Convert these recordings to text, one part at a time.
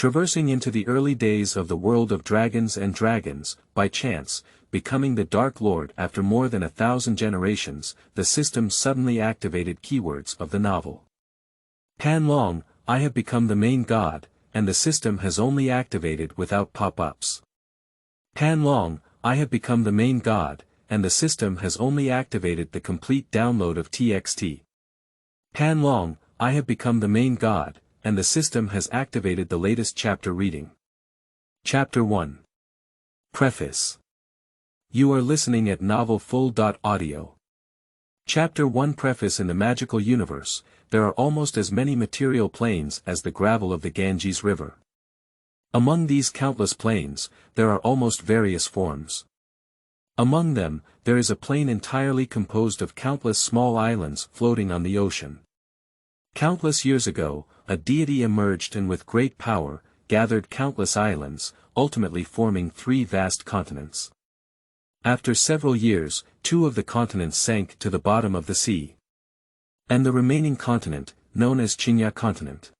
Traversing into the early days of the world of dragons and dragons, by chance, becoming the Dark Lord after more than 1,000 generations, the system suddenly activated keywords of the novel. Panlong, I have become the main god, and the system has only activated without pop-ups. Panlong, I have become the main god, and the system has only activated the complete download of TXT. Panlong, I have become the main god, and the system has activated the latest chapter reading. Chapter 1. Preface. You are listening at novelfull.audio. Chapter 1. Preface. In the magical universe, there are almost as many material planes as the gravel of the Ganges River. Among these countless planes, there are almost various forms. Among them, there is a plane entirely composed of countless small islands floating on the ocean. Countless years ago, a deity emerged and with great power, gathered countless islands, ultimately forming 3 vast continents. After several years, 2 of the continents sank to the bottom of the sea. And the remaining continent, known as Chinya continent.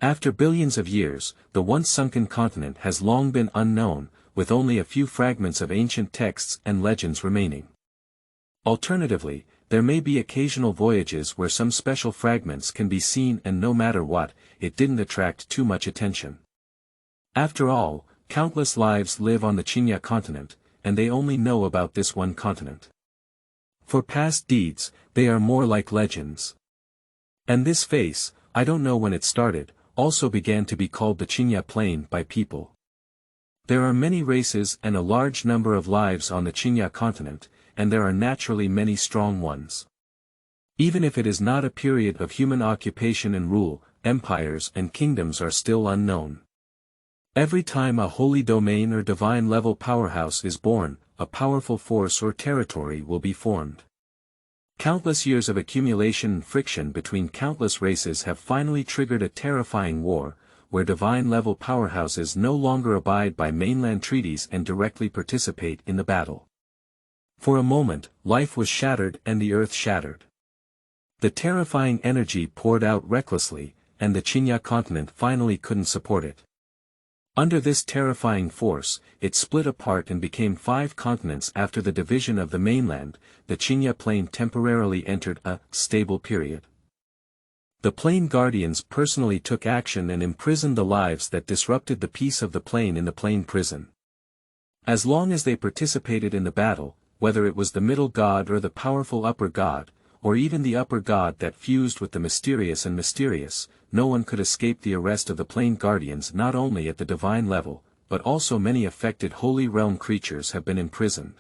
After billions of years, the once sunken continent has long been unknown, with only a few fragments of ancient texts and legends remaining. Alternatively, there may be occasional voyages where some special fragments can be seen, and no matter what, it didn't attract too much attention. After all, countless lives live on the Chinya continent, and they only know about this one continent. For past deeds, they are more like legends. And this face, I don't know when it started, also began to be called the Chinya Plain by people. There are many races and a large number of lives on the Chinya continent, and there are naturally many strong ones. Even if it is not a period of human occupation and rule, empires and kingdoms are still unknown. Every time a holy domain or divine-level powerhouse is born, a powerful force or territory will be formed. Countless years of accumulation and friction between countless races have finally triggered a terrifying war, where divine-level powerhouses no longer abide by mainland treaties and directly participate in the battle. For a moment, life was shattered and the earth shattered. The terrifying energy poured out recklessly, and the Chinya continent finally couldn't support it. Under this terrifying force, it split apart and became 5 continents. After the division of the mainland, the Chinya Plain temporarily entered a stable period. The Plain Guardians personally took action and imprisoned the lives that disrupted the peace of the plain in the Plain prison. As long as they participated in the battle, whether it was the middle god or the powerful upper god, or even the upper god that fused with the mysterious and mysterious, no one could escape the arrest of the Plain Guardians. Not only at the divine level, but also many affected Holy Realm creatures have been imprisoned.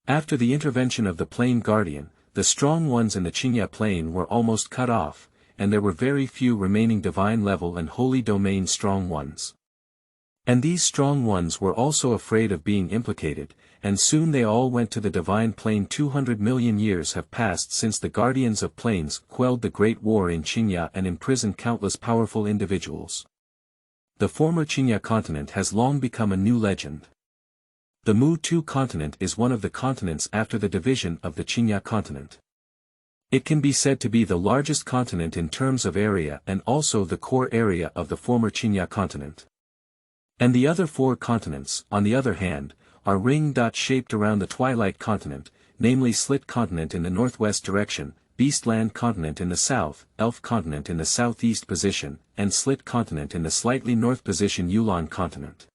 After the intervention of the Plain Guardian, the strong ones in the Chinya Plain were almost cut off, and there were very few remaining divine level and holy domain strong ones. And these strong ones were also afraid of being implicated, and soon they all went to the divine plane. 200 million years have passed since the Guardians of Plains quelled the Great War in Chinya and imprisoned countless powerful individuals. The former Chinya continent has long become a new legend. The Mu-2 continent is one of the continents after the division of the Chinya continent. It can be said to be the largest continent in terms of area and also the core area of the former Chinya continent. And the other 4 continents, on the other hand, are ring-shaped around the Twilight continent, namely Slit continent in the northwest direction, Beastland continent in the south, Elf continent in the southeast position, and Slit continent in the slightly north position Yulon continent.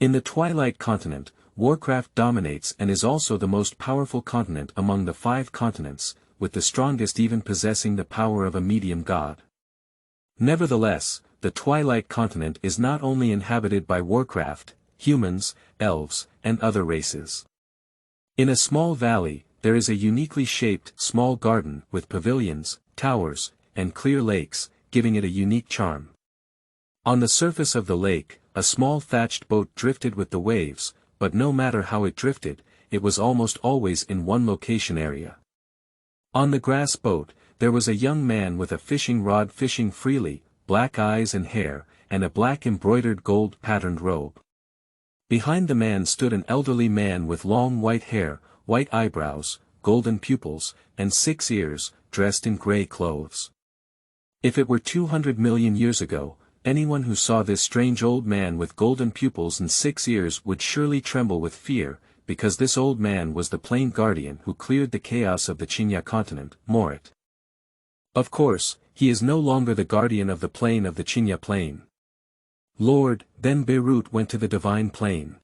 In the Twilight continent, Warcraft dominates and is also the most powerful continent among the 5 continents, with the strongest even possessing the power of a medium god. Nevertheless, the Twilight continent is not only inhabited by Warcraft, humans, elves, and other races. In a small valley, there is a uniquely shaped small garden with pavilions, towers, and clear lakes, giving it a unique charm. On the surface of the lake, a small thatched boat drifted with the waves, but no matter how it drifted, it was almost always in one location area. On the grass boat, there was a young man with a fishing rod fishing freely, black eyes and hair, and a black embroidered gold-patterned robe. Behind the man stood an elderly man with long white hair, white eyebrows, golden pupils, and 6 ears, dressed in gray clothes. If it were 200 million years ago, anyone who saw this strange old man with golden pupils and 6 ears would surely tremble with fear, because this old man was the plain guardian who cleared the chaos of the Qinya continent, Morit. Of course, he is no longer the guardian of the plane of the Qinya plane. Lord, then Beirut went to the divine plane.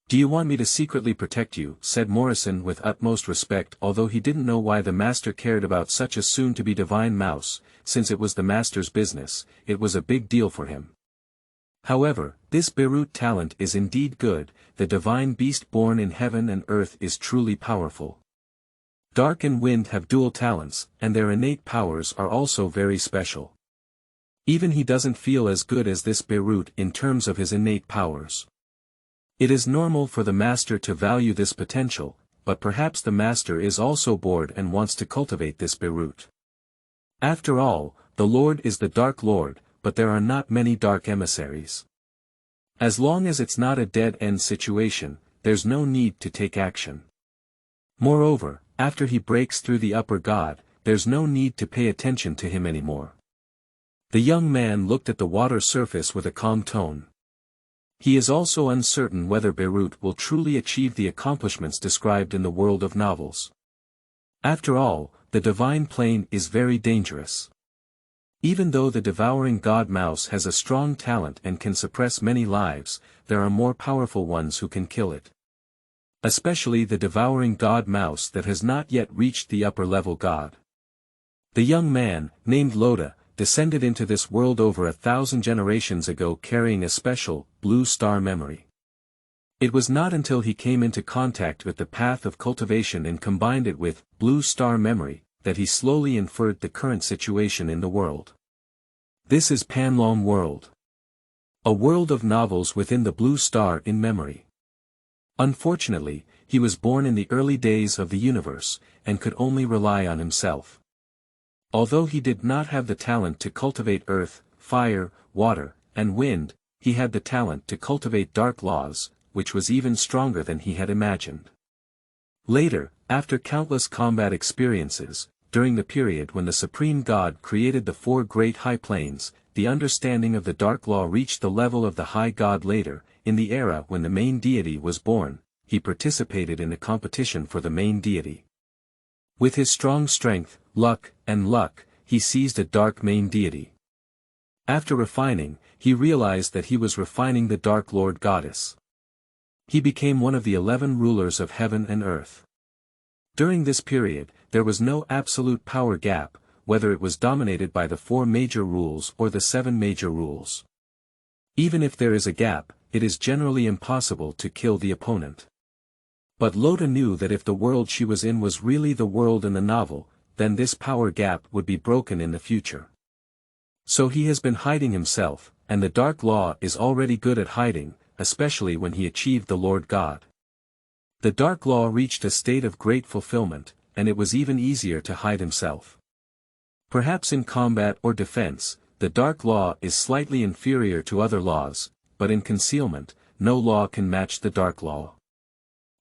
Do you want me to secretly protect you? Said Morrison with utmost respect, although he didn't know why the master cared about such a soon-to-be divine mouse, since it was the master's business, it was a big deal for him. However, this Beirut talent is indeed good, the divine beast born in heaven and earth is truly powerful. Dark and wind have dual talents, and their innate powers are also very special. Even he doesn't feel as good as this Beirut in terms of his innate powers. It is normal for the master to value this potential, but perhaps the master is also bored and wants to cultivate this Beirut. After all, the Lord is the Dark Lord, but there are not many dark emissaries. As long as it's not a dead-end situation, there's no need to take action. Moreover, after he breaks through the upper god, there's no need to pay attention to him anymore. The young man looked at the water surface with a calm tone. He is also uncertain whether Beirut will truly achieve the accomplishments described in the world of novels. After all, the divine plane is very dangerous. Even though the devouring god mouse has a strong talent and can suppress many lives, there are more powerful ones who can kill it. Especially the devouring god mouse that has not yet reached the upper level god. The young man, named Loda, descended into this world over 1,000 generations ago carrying a special, blue star memory. It was not until he came into contact with the path of cultivation and combined it with blue star memory, that he slowly inferred the current situation in the world. This is Panlong world. A world of novels within the blue star in memory. Unfortunately, he was born in the early days of the universe, and could only rely on himself. Although he did not have the talent to cultivate earth, fire, water, and wind, he had the talent to cultivate dark laws, which was even stronger than he had imagined. Later, after countless combat experiences, during the period when the Supreme God created the 4 great high planes, the understanding of the dark law reached the level of the high God. Later, in the era when the main deity was born, he participated in the competition for the main deity. With his strong strength, luck, he seized a dark main deity. After refining, he realized that he was refining the Dark Lord Goddess. He became one of the 11 rulers of heaven and earth. During this period, there was no absolute power gap, whether it was dominated by the 4 major rules or the 7 major rules. Even if there is a gap, it is generally impossible to kill the opponent. But Loda knew that if the world she was in was really the world in the novel, then this power gap would be broken in the future. So he has been hiding himself, and the Dark Law is already good at hiding, especially when he achieved the Lord God. The Dark Law reached a state of great fulfillment, and it was even easier to hide himself. Perhaps in combat or defense, the Dark Law is slightly inferior to other laws, but in concealment, no law can match the Dark Law.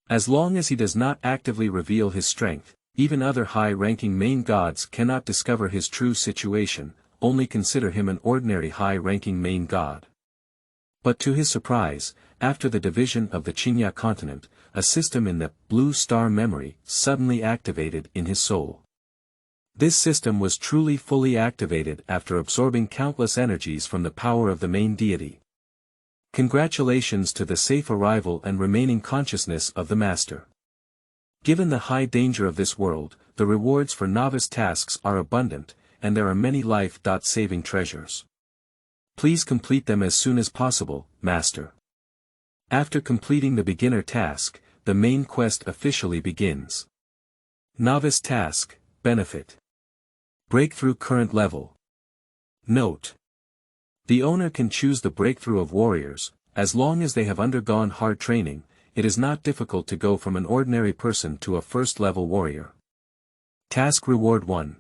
As long as he does not actively reveal his strength, even other high-ranking main gods cannot discover his true situation, only consider him an ordinary high-ranking main god. But to his surprise, after the division of the Qinya continent, a system in the blue star memory suddenly activated in his soul. This system was truly fully activated after absorbing countless energies from the power of the main deity. Congratulations to the safe arrival and remaining consciousness of the Master. Given the high danger of this world, the rewards for novice tasks are abundant, and there are many life-saving treasures. Please complete them as soon as possible, Master. After completing the beginner task, the main quest officially begins. Novice task, benefit. Breakthrough current level. Note: the owner can choose the breakthrough of warriors, as long as they have undergone hard training. It is not difficult to go from an ordinary person to a first-level warrior. Task Reward 1.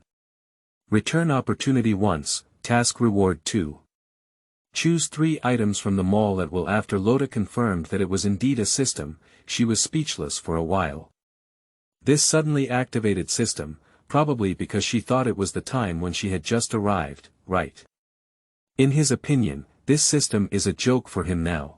Return opportunity once, Task Reward 2. Choose 3 items from the mall that will. After Loda confirmed that it was indeed a system, she was speechless for a while. This suddenly activated system, probably because she thought it was the time when she had just arrived, right? In his opinion, this system is a joke for him now.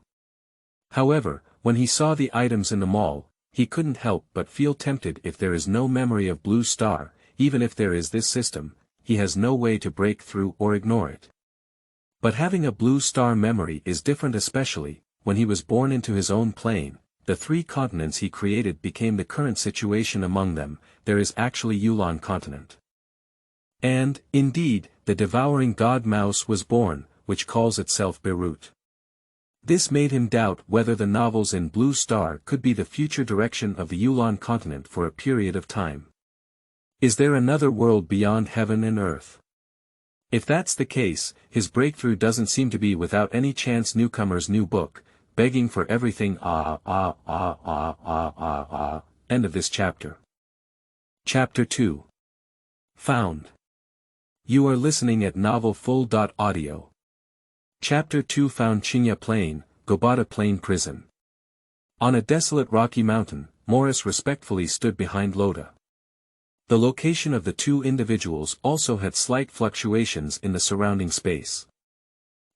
However, when he saw the items in the mall, he couldn't help but feel tempted. If there is no memory of Blue Star, even if there is this system, he has no way to break through or ignore it. But having a Blue Star memory is different, especially when he was born into his own plane. The 3 continents he created became the current situation among them. There is actually Yulon continent. And, indeed, the devouring god mouse was born, which calls itself Beirut. This made him doubt whether the novels in Blue Star could be the future direction of the Yulon continent for a period of time. Is there another world beyond heaven and earth? If that's the case, his breakthrough doesn't seem to be without any chance. Newcomer's new book, begging for everything. End of this chapter. Chapter 2. Found. You are listening at novelfull.audio. Chapter 2. Found. Chinya Plain, Gobata Plain Prison. On a desolate rocky mountain, Morris respectfully stood behind Loda. The location of the 2 individuals also had slight fluctuations in the surrounding space.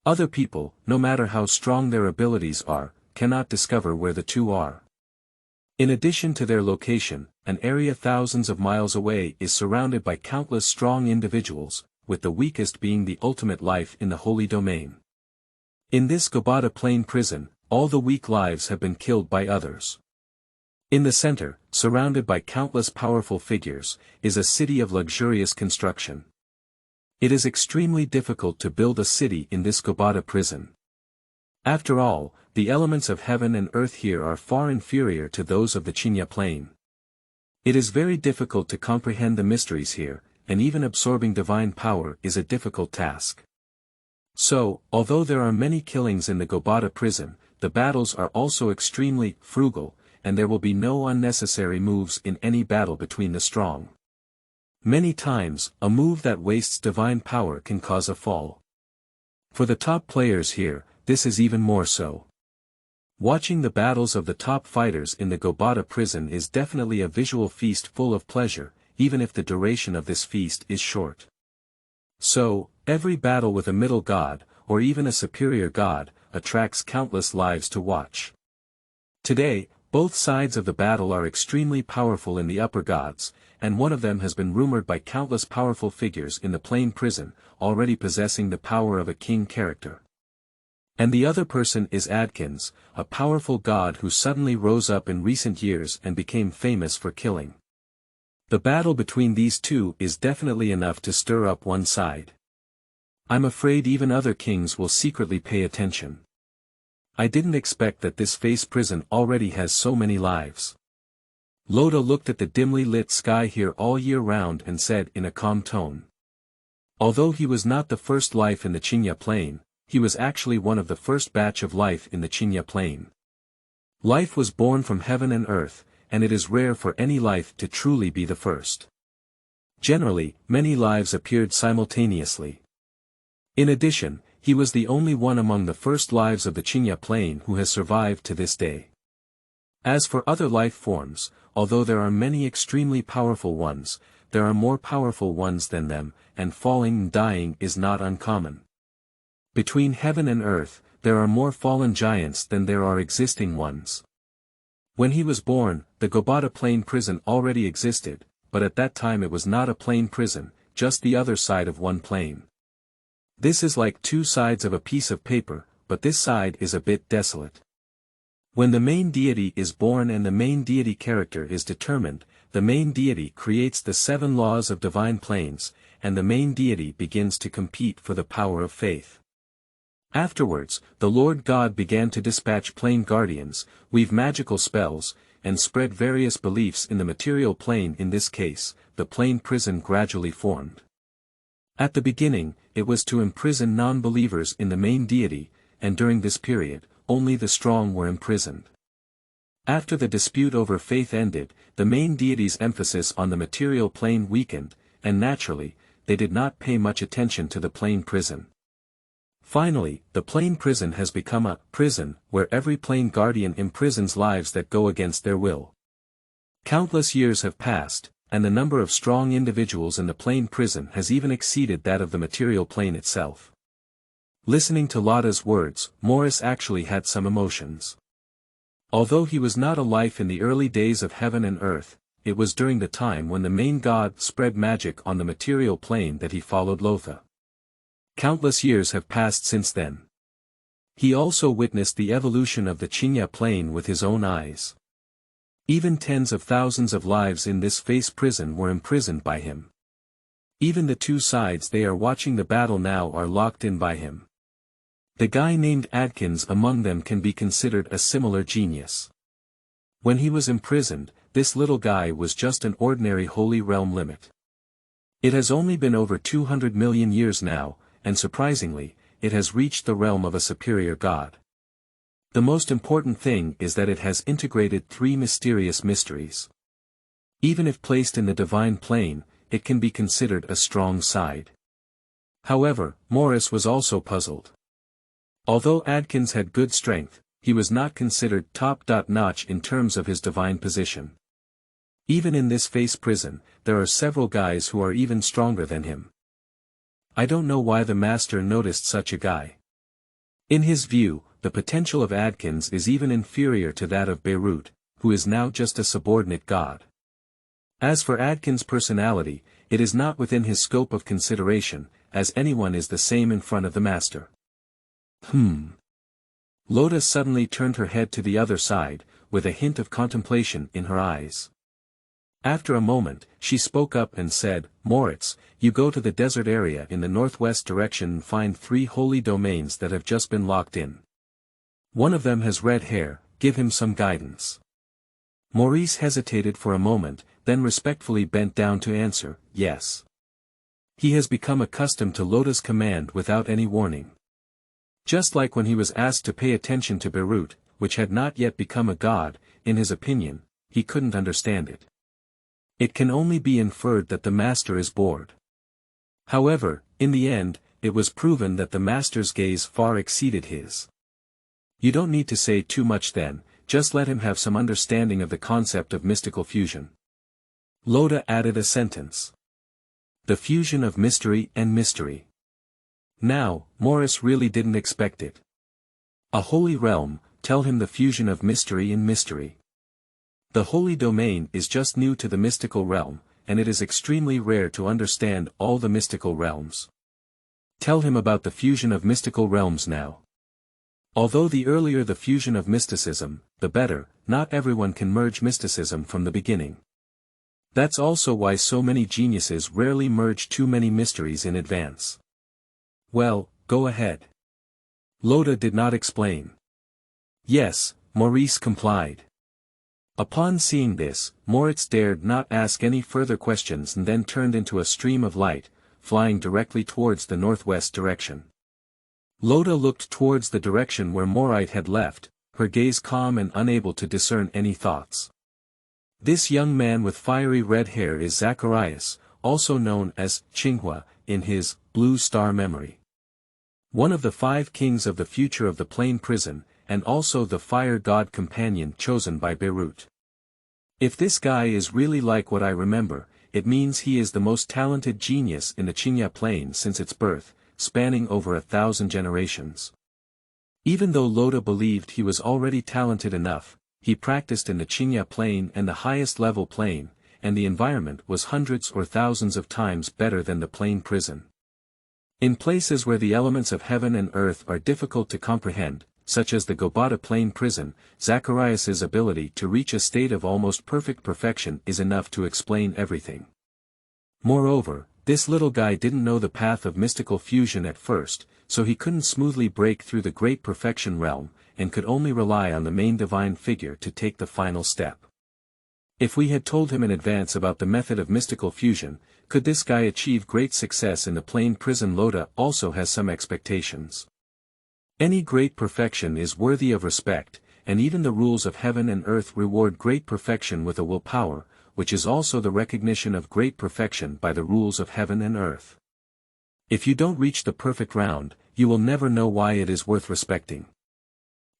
Other people, no matter how strong their abilities are, cannot discover where the 2 are. In addition to their location, an area thousands of miles away is surrounded by countless strong individuals, with the weakest being the ultimate life in the holy domain. In this Gobata Plain prison, all the weak lives have been killed by others. In the center, surrounded by countless powerful figures, is a city of luxurious construction. It is extremely difficult to build a city in this Gobata prison. After all, the elements of heaven and earth here are far inferior to those of the Chinya Plain. It is very difficult to comprehend the mysteries here, and even absorbing divine power is a difficult task. So, although there are many killings in the Gobata prison, the battles are also extremely frugal, and there will be no unnecessary moves in any battle between the strong. Many times, a move that wastes divine power can cause a fall. For the top players here, this is even more so. Watching the battles of the top fighters in the Gobata prison is definitely a visual feast full of pleasure, even if the duration of this feast is short. So, every battle with a middle god, or even a superior god, attracts countless lives to watch. Today, both sides of the battle are extremely powerful in the upper gods, and one of them has been rumored by countless powerful figures in the plain prison, already possessing the power of a king character. And the other person is Adkins, a powerful god who suddenly rose up in recent years and became famous for killing. The battle between these 2 is definitely enough to stir up one side. I'm afraid even other kings will secretly pay attention. I didn't expect that this face prison already has so many lives. Loda looked at the dimly lit sky here all year round and said in a calm tone. Although he was not the first life in the Chinya Plain, he was actually one of the first batch of life in the Chinya Plain. Life was born from heaven and earth, and it is rare for any life to truly be the first. Generally, many lives appeared simultaneously. In addition, he was the only one among the first lives of the Chinya Plain who has survived to this day. As for other life forms, although there are many extremely powerful ones, there are more powerful ones than them, and falling and dying is not uncommon. Between heaven and earth, there are more fallen giants than there are existing ones. When he was born, the Gobata Plain prison already existed, but at that time it was not a plain prison, just the other side of one plane. This is like 2 sides of a piece of paper, but this side is a bit desolate. When the main deity is born and the main deity character is determined, the main deity creates the 7 laws of divine planes, and the main deity begins to compete for the power of faith. Afterwards, the Lord God began to dispatch plane guardians, weave magical spells, and spread various beliefs in the material plane. In this case, the plane prison gradually formed. At the beginning, it was to imprison non-believers in the main deity, and during this period, only the strong were imprisoned. After the dispute over faith ended, the main deity's emphasis on the material plane weakened, and naturally, they did not pay much attention to the plane prison. Finally, the plane prison has become a prison where every plane guardian imprisons lives that go against their will. Countless years have passed, and the number of strong individuals in the plane prison has even exceeded that of the material plane itself. Listening to Lotta's words, Morris actually had some emotions. Although he was not alive in the early days of heaven and earth, it was during the time when the main god spread magic on the material plane that he followed Lotha. Countless years have passed since then. He also witnessed the evolution of the Chinya plane with his own eyes. Even tens of thousands of lives in this face prison were imprisoned by him. Even the two sides they are watching the battle now are locked in by him. The guy named Adkins among them can be considered a similar genius. When he was imprisoned, this little guy was just an ordinary holy realm limit. It has only been over 200 million years now, and surprisingly, it has reached the realm of a superior god. The most important thing is that it has integrated 3 mysterious mysteries. Even if placed in the divine plane, it can be considered a strong side. However, Morris was also puzzled. Although Adkins had good strength, he was not considered top-notch in terms of his divine position. Even in this face prison, there are several guys who are even stronger than him. I don't know why the master noticed such a guy. In his view, the potential of Adkins is even inferior to that of Beirut, who is now just a subordinate god. As for Adkins' personality, it is not within his scope of consideration, as anyone is the same in front of the master. Lotta suddenly turned her head to the other side, with a hint of contemplation in her eyes. After a moment, she spoke up and said, Moritz, you go to the desert area in the northwest direction and find 3 holy domains that have just been locked in. One of them has red hair, give him some guidance. Maurice hesitated for a moment, then respectfully bent down to answer, yes. He has become accustomed to Lotta's command without any warning. Just like when he was asked to pay attention to Beirut, which had not yet become a god, in his opinion, he couldn't understand it. It can only be inferred that the master is bored. However, in the end, it was proven that the master's gaze far exceeded his. You don't need to say too much then, just let him have some understanding of the concept of mystical fusion. Lotta added a sentence. The fusion of mystery and mystery. Now, Morris really didn't expect it. A holy realm, tell him the fusion of mystery and mystery. The holy domain is just new to the mystical realm, and it is extremely rare to understand all the mystical realms. Tell him about the fusion of mystical realms now. Although the earlier the fusion of mysticism, the better, not everyone can merge mysticism from the beginning. That's also why so many geniuses rarely merge too many mysteries in advance. Well, go ahead. Lotta did not explain. Yes, Maurice complied. Upon seeing this, Moritz dared not ask any further questions and then turned into a stream of light, flying directly towards the northwest direction. Lotta looked towards the direction where Morite had left, her gaze calm and unable to discern any thoughts. This young man with fiery red hair is Zacharias, also known as Qinghua, in his Blue Star memory. One of the 5 kings of the future of the Plain Prison, and also the fire god companion chosen by Beirut. If this guy is really like what I remember, it means he is the most talented genius in the Chinya Plain since its birth, spanning over 1,000 generations. Even though Lotta believed he was already talented enough, he practiced in the Chinya Plain and the highest level plane, and the environment was hundreds or thousands of times better than the Plain Prison. In places where the elements of heaven and earth are difficult to comprehend, such as the Gobata Plain Prison, Zacharias's ability to reach a state of almost perfect perfection is enough to explain everything. Moreover, this little guy didn't know the path of mystical fusion at first, so he couldn't smoothly break through the great perfection realm, and could only rely on the main divine figure to take the final step. If we had told him in advance about the method of mystical fusion, could this guy achieve great success in the Plain Prison? Lotta also has some expectations. Any great perfection is worthy of respect, and even the rules of heaven and earth reward great perfection with a willpower, which is also the recognition of great perfection by the rules of heaven and earth. If you don't reach the perfect round, you will never know why it is worth respecting.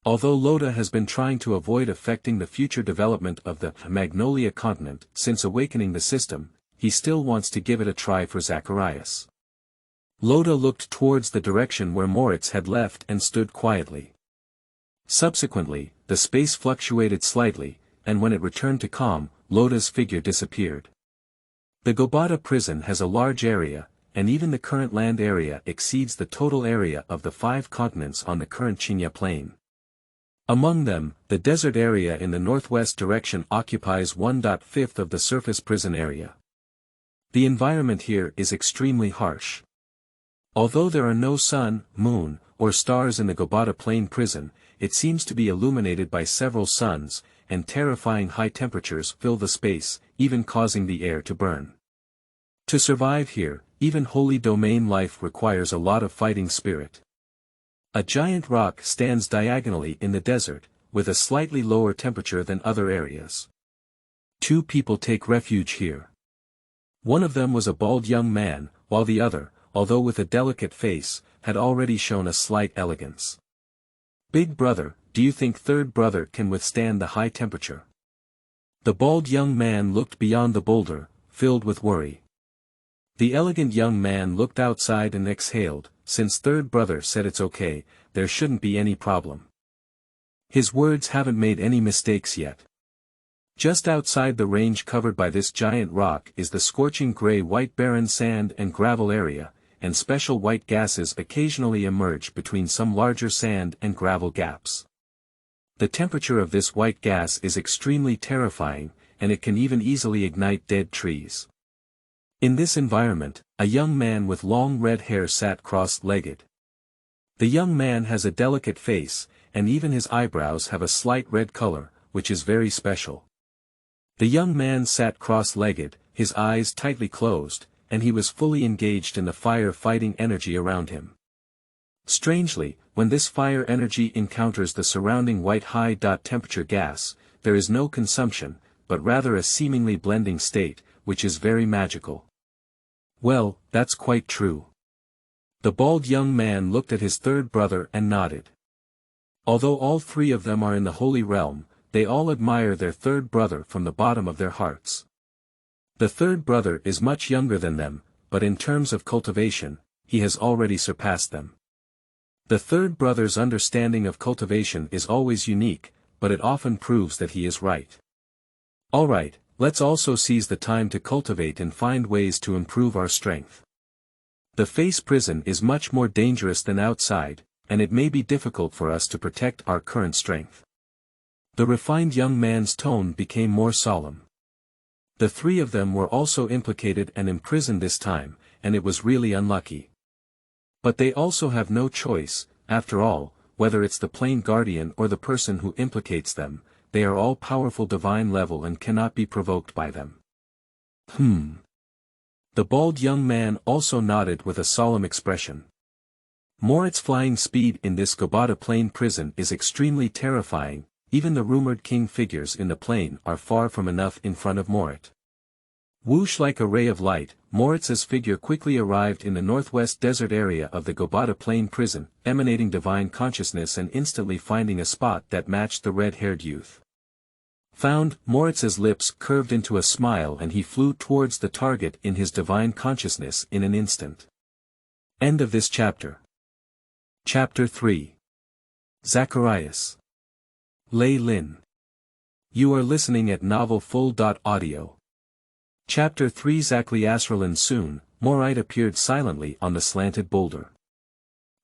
Although Lotta has been trying to avoid affecting the future development of the Magnolia continent since awakening the system, he still wants to give it a try for Zacharias. Loda looked towards the direction where Moritz had left and stood quietly. Subsequently, the space fluctuated slightly, and when it returned to calm, Loda's figure disappeared. The Gobata prison has a large area, and even the current land area exceeds the total area of the 5 continents on the current Chinya plain. Among them, the desert area in the northwest direction occupies 1/5 of the surface prison area. The environment here is extremely harsh. Although there are no sun, moon, or stars in the Gobata plain prison, it seems to be illuminated by several suns, and terrifying high temperatures fill the space, even causing the air to burn. To survive here, even holy domain life requires a lot of fighting spirit. A giant rock stands diagonally in the desert, with a slightly lower temperature than other areas. 2 people take refuge here. One of them was a bald young man, while the other, although with a delicate face, had already shown a slight elegance. Big brother, do you think third brother can withstand the high temperature? The bald young man looked beyond the boulder, filled with worry. The elegant young man looked outside and exhaled, since third brother said it's okay, there shouldn't be any problem. His words haven't made any mistakes yet. Just outside the range covered by this giant rock is the scorching gray-white barren sand and gravel area, and special white gases occasionally emerge between some larger sand and gravel gaps. The temperature of this white gas is extremely terrifying, and it can even easily ignite dead trees. In this environment, a young man with long red hair sat cross-legged. The young man has a delicate face, and even his eyebrows have a slight red color, which is very special. The young man sat cross-legged, his eyes tightly closed, and he was fully engaged in the fire-fighting energy around him. Strangely, when this fire energy encounters the surrounding white high-temperature gas, there is no consumption, but rather a seemingly blending state, which is very magical. Well, that's quite true. The bald young man looked at his third brother and nodded. Although all 3 of them are in the Holy Realm, they all admire their third brother from the bottom of their hearts. The third brother is much younger than them, but in terms of cultivation, he has already surpassed them. The third brother's understanding of cultivation is always unique, but it often proves that he is right. Alright, let's also seize the time to cultivate and find ways to improve our strength. The face prison is much more dangerous than outside, and it may be difficult for us to protect our current strength. The refined young man's tone became more solemn. The 3 of them were also implicated and imprisoned this time, and it was really unlucky. But they also have no choice, after all, whether it's the plain guardian or the person who implicates them, they are all powerful divine level and cannot be provoked by them. The bald young man also nodded with a solemn expression. Morit's flying speed in this Gobata plain prison is extremely terrifying, even the rumored king figures in the plain are far from enough in front of Morit. Whoosh like a ray of light, Moritz's figure quickly arrived in the northwest desert area of the Gobata plain prison, emanating divine consciousness and instantly finding a spot that matched the red-haired youth. Found, Moritz's lips curved into a smile and he flew towards the target in his divine consciousness in an instant. End of this chapter. Chapter 3. Zacharias. Lei Lin. You are listening at novelfull.audio. Chapter 3. Zacharias. Soon, Morit appeared silently on the slanted boulder.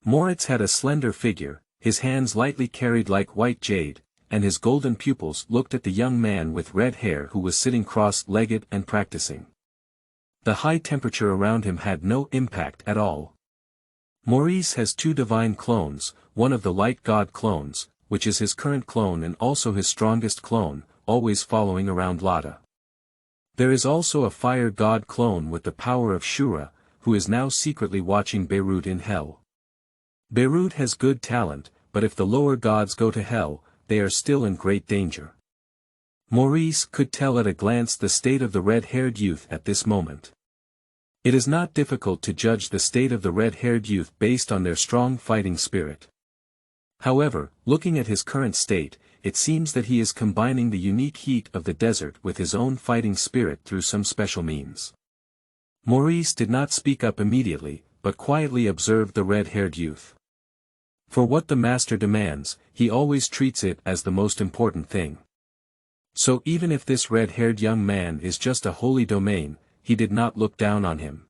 Moritz had a slender figure, his hands lightly carried like white jade, and his golden pupils looked at the young man with red hair who was sitting cross-legged and practicing. The high temperature around him had no impact at all. Maurice has 2 divine clones, one of the light god clones, which is his current clone and also his strongest clone, always following around Lada. There is also a fire god clone with the power of Shura, who is now secretly watching Beirut in hell. Beirut has good talent, but if the lower gods go to hell, they are still in great danger. Maurice could tell at a glance the state of the red-haired youth at this moment. It is not difficult to judge the state of the red-haired youth based on their strong fighting spirit. However, looking at his current state, it seems that he is combining the unique heat of the desert with his own fighting spirit through some special means. Maurice did not speak up immediately, but quietly observed the red-haired youth. For what the master demands, he always treats it as the most important thing. So even if this red-haired young man is just a holy domain, he did not look down on him.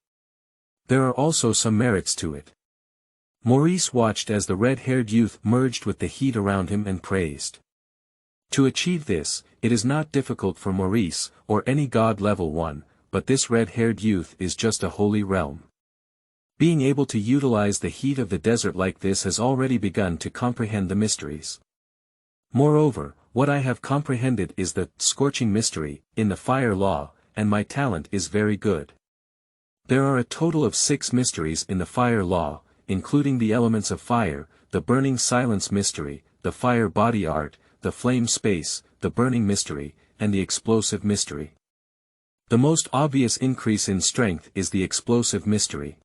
There are also some merits to it. Maurice watched as the red-haired youth merged with the heat around him and praised. To achieve this, it is not difficult for Maurice, or any god level 1, but this red-haired youth is just a holy realm. Being able to utilize the heat of the desert like this has already begun to comprehend the mysteries. Moreover, what I have comprehended is the scorching mystery, in the fire law, and my talent is very good. There are a total of 6 mysteries in the fire law, including the elements of fire, the burning silence mystery, the fire body art, the flame space, the burning mystery, and the explosive mystery. The most obvious increase in strength is the explosive mystery.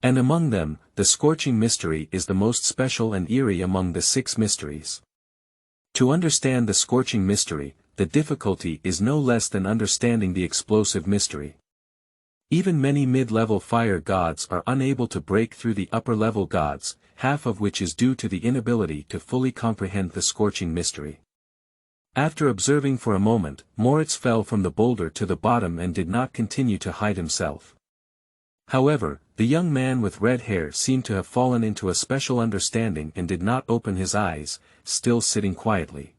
And among them, the scorching mystery is the most special and eerie among the 6 mysteries. To understand the scorching mystery, the difficulty is no less than understanding the explosive mystery. Even many mid-level fire gods are unable to break through the upper-level gods, half of which is due to the inability to fully comprehend the scorching mystery. After observing for a moment, Moritz fell from the boulder to the bottom and did not continue to hide himself. However, the young man with red hair seemed to have fallen into a special understanding and did not open his eyes, still sitting quietly.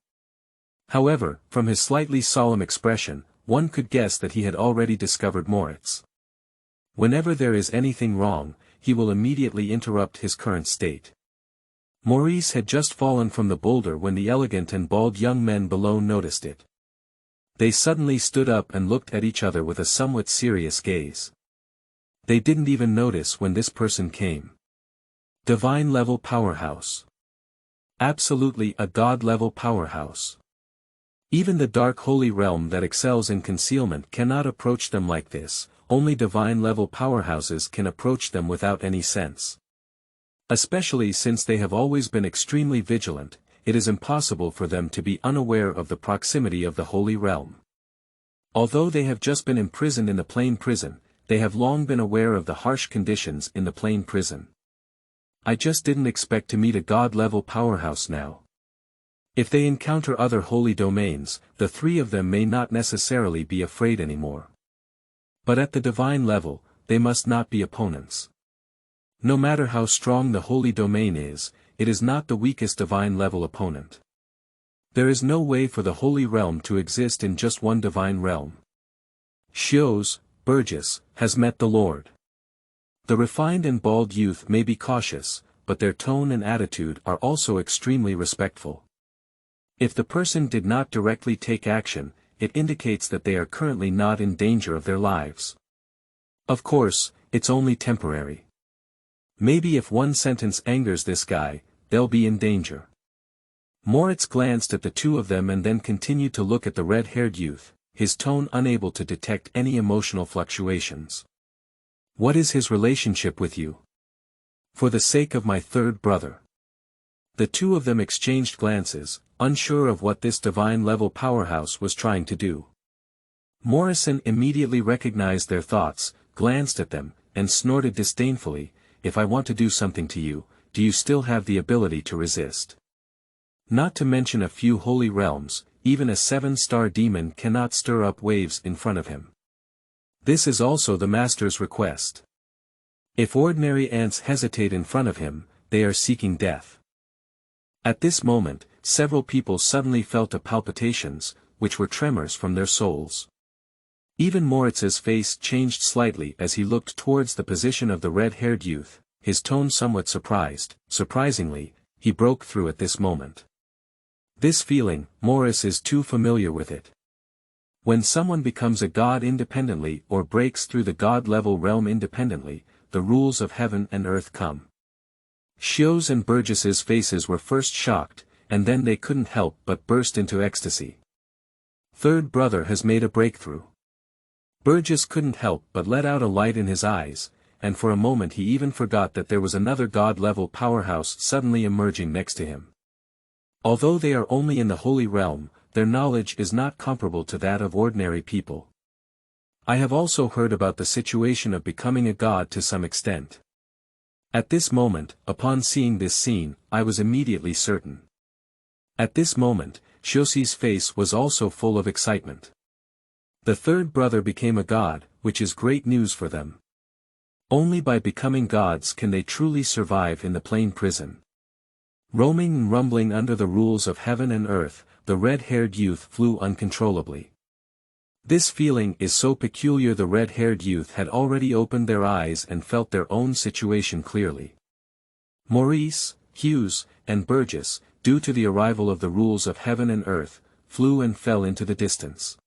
However, from his slightly solemn expression, one could guess that he had already discovered Moritz. Whenever there is anything wrong, he will immediately interrupt his current state. Maurice had just fallen from the boulder when the elegant and bald young men below noticed it. They suddenly stood up and looked at each other with a somewhat serious gaze. They didn't even notice when this person came. Divine-level powerhouse. Absolutely a god-level powerhouse. Even the dark holy realm that excels in concealment cannot approach them like this, only divine-level powerhouses can approach them without any sense. Especially since they have always been extremely vigilant, it is impossible for them to be unaware of the proximity of the holy realm. Although they have just been imprisoned in the plain prison, they have long been aware of the harsh conditions in the plain prison. I just didn't expect to meet a god-level powerhouse now. If they encounter other holy domains, the 3 of them may not necessarily be afraid anymore. But at the divine level, they must not be opponents. No matter how strong the holy domain is, it is not the weakest divine level opponent. There is no way for the holy realm to exist in just one divine realm. Shios, Burgess, has met the Lord. The refined and bald youth may be cautious, but their tone and attitude are also extremely respectful. If the person did not directly take action, it indicates that they are currently not in danger of their lives. Of course, it's only temporary. Maybe if one sentence angers this guy, they'll be in danger. Moritz glanced at the 2 of them and then continued to look at the red-haired youth, his tone unable to detect any emotional fluctuations. What is his relationship with you? For the sake of my 3rd brother. The 2 of them exchanged glances, unsure of what this divine-level powerhouse was trying to do. Morrison immediately recognized their thoughts, glanced at them, and snorted disdainfully, "If I want to do something to you, do you still have the ability to resist?" Not to mention a few holy realms, even a 7-star demon cannot stir up waves in front of him. This is also the Master's request. If ordinary ants hesitate in front of him, they are seeking death. At this moment, several people suddenly felt a palpitations, which were tremors from their souls. Even Moritz's face changed slightly as he looked towards the position of the red-haired youth, his tone somewhat surprised. Surprisingly, he broke through at this moment. This feeling, Morris is too familiar with it. When someone becomes a god independently or breaks through the god-level realm independently, the rules of heaven and earth come. Shios and Burgess's faces were first shocked, and then they couldn't help but burst into ecstasy. 3rd brother has made a breakthrough. Burgess couldn't help but let out a light in his eyes, and for a moment he even forgot that there was another god-level powerhouse suddenly emerging next to him. Although they are only in the holy realm, their knowledge is not comparable to that of ordinary people. I have also heard about the situation of becoming a god to some extent. At this moment, upon seeing this scene, I was immediately certain. At this moment, Xiuxi's face was also full of excitement. The third brother became a god, which is great news for them. Only by becoming gods can they truly survive in the plain prison. Roaming and rumbling under the rules of heaven and earth, the red-haired youth flew uncontrollably. This feeling is so peculiar. The red-haired youth had already opened their eyes and felt their own situation clearly. Maurice, Hughes, and Burgess, due to the arrival of the rules of heaven and earth, flew and fell into the distance.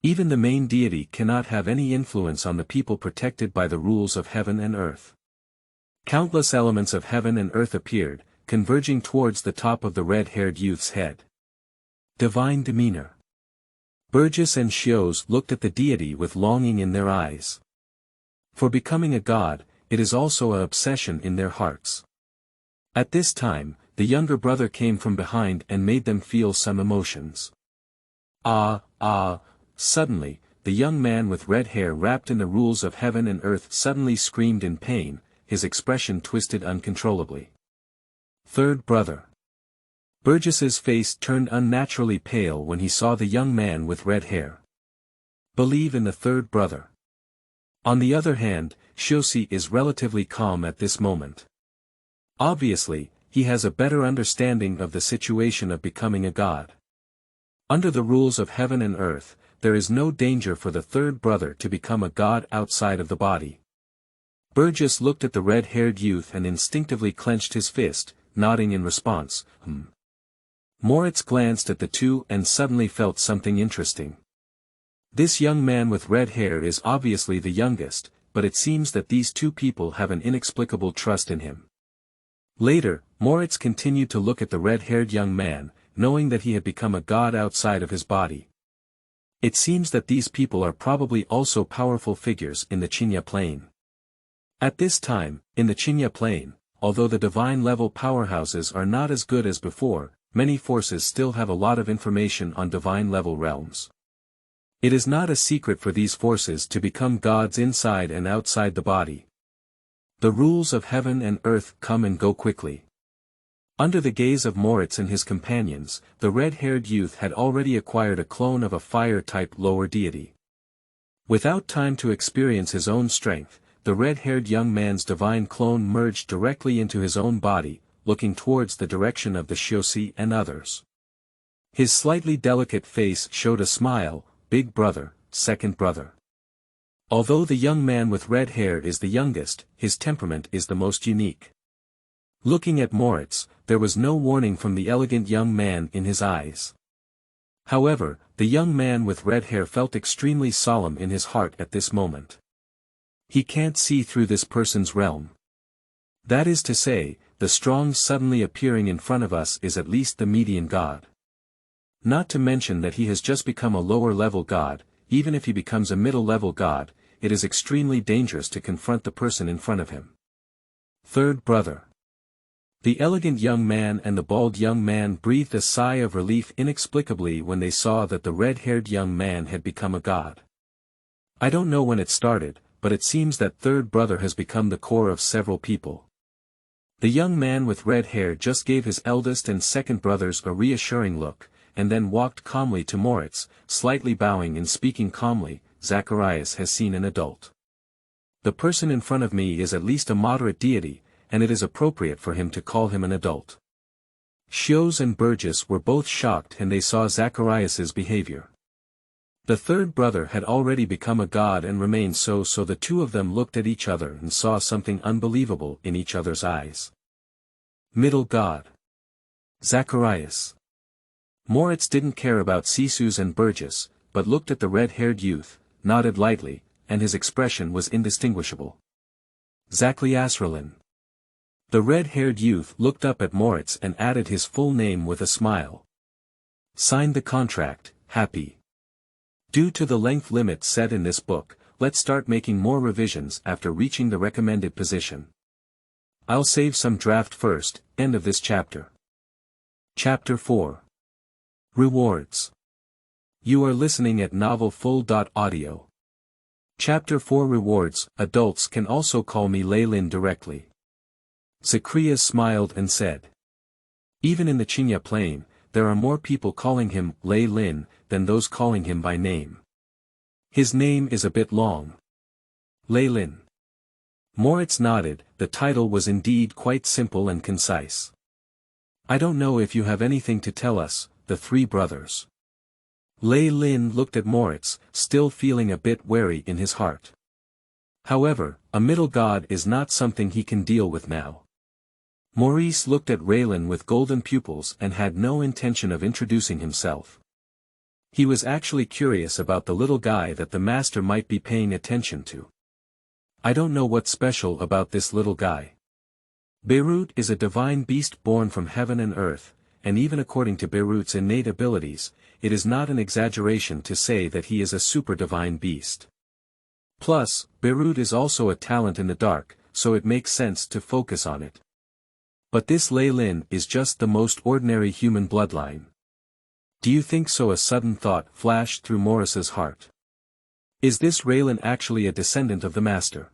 Even the main deity cannot have any influence on the people protected by the rules of heaven and earth. Countless elements of heaven and earth appeared, converging towards the top of the red-haired youth's head. Divine demeanor. Burgess and Xios looked at the deity with longing in their eyes. For becoming a god, it is also an obsession in their hearts. At this time, the younger brother came from behind and made them feel some emotions. Suddenly, the young man with red hair wrapped in the rules of heaven and earth suddenly screamed in pain, his expression twisted uncontrollably. Third brother. Burgess's face turned unnaturally pale when he saw the young man with red hair. Believe in the third brother. On the other hand, Xiuxi is relatively calm at this moment. Obviously, he has a better understanding of the situation of becoming a god. Under the rules of heaven and earth, there is no danger for the third brother to become a god outside of the body. Burgess looked at the red-haired youth and instinctively clenched his fist, nodding in response. Moritz glanced at the two and suddenly felt something interesting. This young man with red hair is obviously the youngest, but it seems that these two people have an inexplicable trust in him. Later, Moritz continued to look at the red-haired young man, knowing that he had become a god outside of his body. It seems that these people are probably also powerful figures in the Qinya plane. At this time, in the Qinya plane, although the divine-level powerhouses are not as good as before, many forces still have a lot of information on divine-level realms. It is not a secret for these forces to become gods inside and outside the body. The rules of heaven and earth come and go quickly. Under the gaze of Moritz and his companions, the red-haired youth had already acquired a clone of a fire-type lower deity. Without time to experience his own strength, the red-haired young man's divine clone merged directly into his own body, looking towards the direction of the Xiuxi and others. His slightly delicate face showed a smile. Big brother, second brother. Although the young man with red hair is the youngest, his temperament is the most unique. Looking at Moritz, there was no warning from the elegant young man in his eyes. However, the young man with red hair felt extremely solemn in his heart at this moment. He can't see through this person's realm. That is to say, the strong suddenly appearing in front of us is at least the median god. Not to mention that he has just become a lower-level god. Even if he becomes a middle-level god, it is extremely dangerous to confront the person in front of him. Third brother. The elegant young man and the bald young man breathed a sigh of relief inexplicably when they saw that the red-haired young man had become a god. I don't know when it started, but it seems that third brother has become the core of several people. The young man with red hair just gave his eldest and second brothers a reassuring look, and then walked calmly to Moritz, slightly bowing and speaking calmly. Zacharias has seen an adult. The person in front of me is at least a moderate deity, and it is appropriate for him to call him an adult. Xios and Burgess were both shocked and they saw Zacharias's behavior. The third brother had already become a god and remained so the two of them looked at each other and saw something unbelievable in each other's eyes. Middle god. Zacharias. Moritz didn't care about Sisus and Burgess, but looked at the red-haired youth, nodded lightly, and his expression was indistinguishable. Zacharias. The red-haired youth looked up at Moritz and added his full name with a smile. Signed the contract, happy. Due to the length limit set in this book, let's start making more revisions after reaching the recommended position. I'll save some draft first. End of this chapter. Chapter 4. Rewards. You are listening at novelfull.audio. Chapter 4 Rewards. Adults can also call me Lei Lin directly. Zacharias smiled and said. Even in the Chinya plain, there are more people calling him Lei Lin than those calling him by name. His name is a bit long. Lei Lin. Moritz nodded. The title was indeed quite simple and concise. I don't know if you have anything to tell us, the three brothers. Lei Lin looked at Moritz, still feeling a bit wary in his heart. However, a middle god is not something he can deal with now. Maurice looked at Raylan with golden pupils and had no intention of introducing himself. He was actually curious about the little guy that the master might be paying attention to. I don't know what's special about this little guy. Beirut is a divine beast born from heaven and earth, and even according to Beirut's innate abilities, it is not an exaggeration to say that he is a super divine beast. Plus, Beirut is also a talent in the dark, so it makes sense to focus on it. But this Lei Lin is just the most ordinary human bloodline. Do you think so? A sudden thought flashed through Morris's heart. Is this Raylan actually a descendant of the master?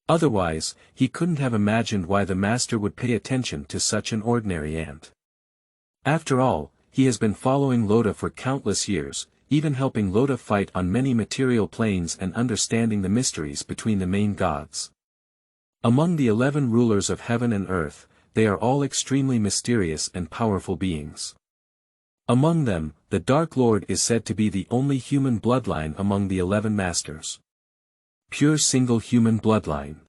Otherwise, he couldn't have imagined why the master would pay attention to such an ordinary ant. After all, he has been following Loda for countless years, even helping Loda fight on many material planes and understanding the mysteries between the main gods. Among the 11 rulers of heaven and earth, they are all extremely mysterious and powerful beings. Among them, the Dark Lord is said to be the only human bloodline among the 11 masters. Pure single human bloodline.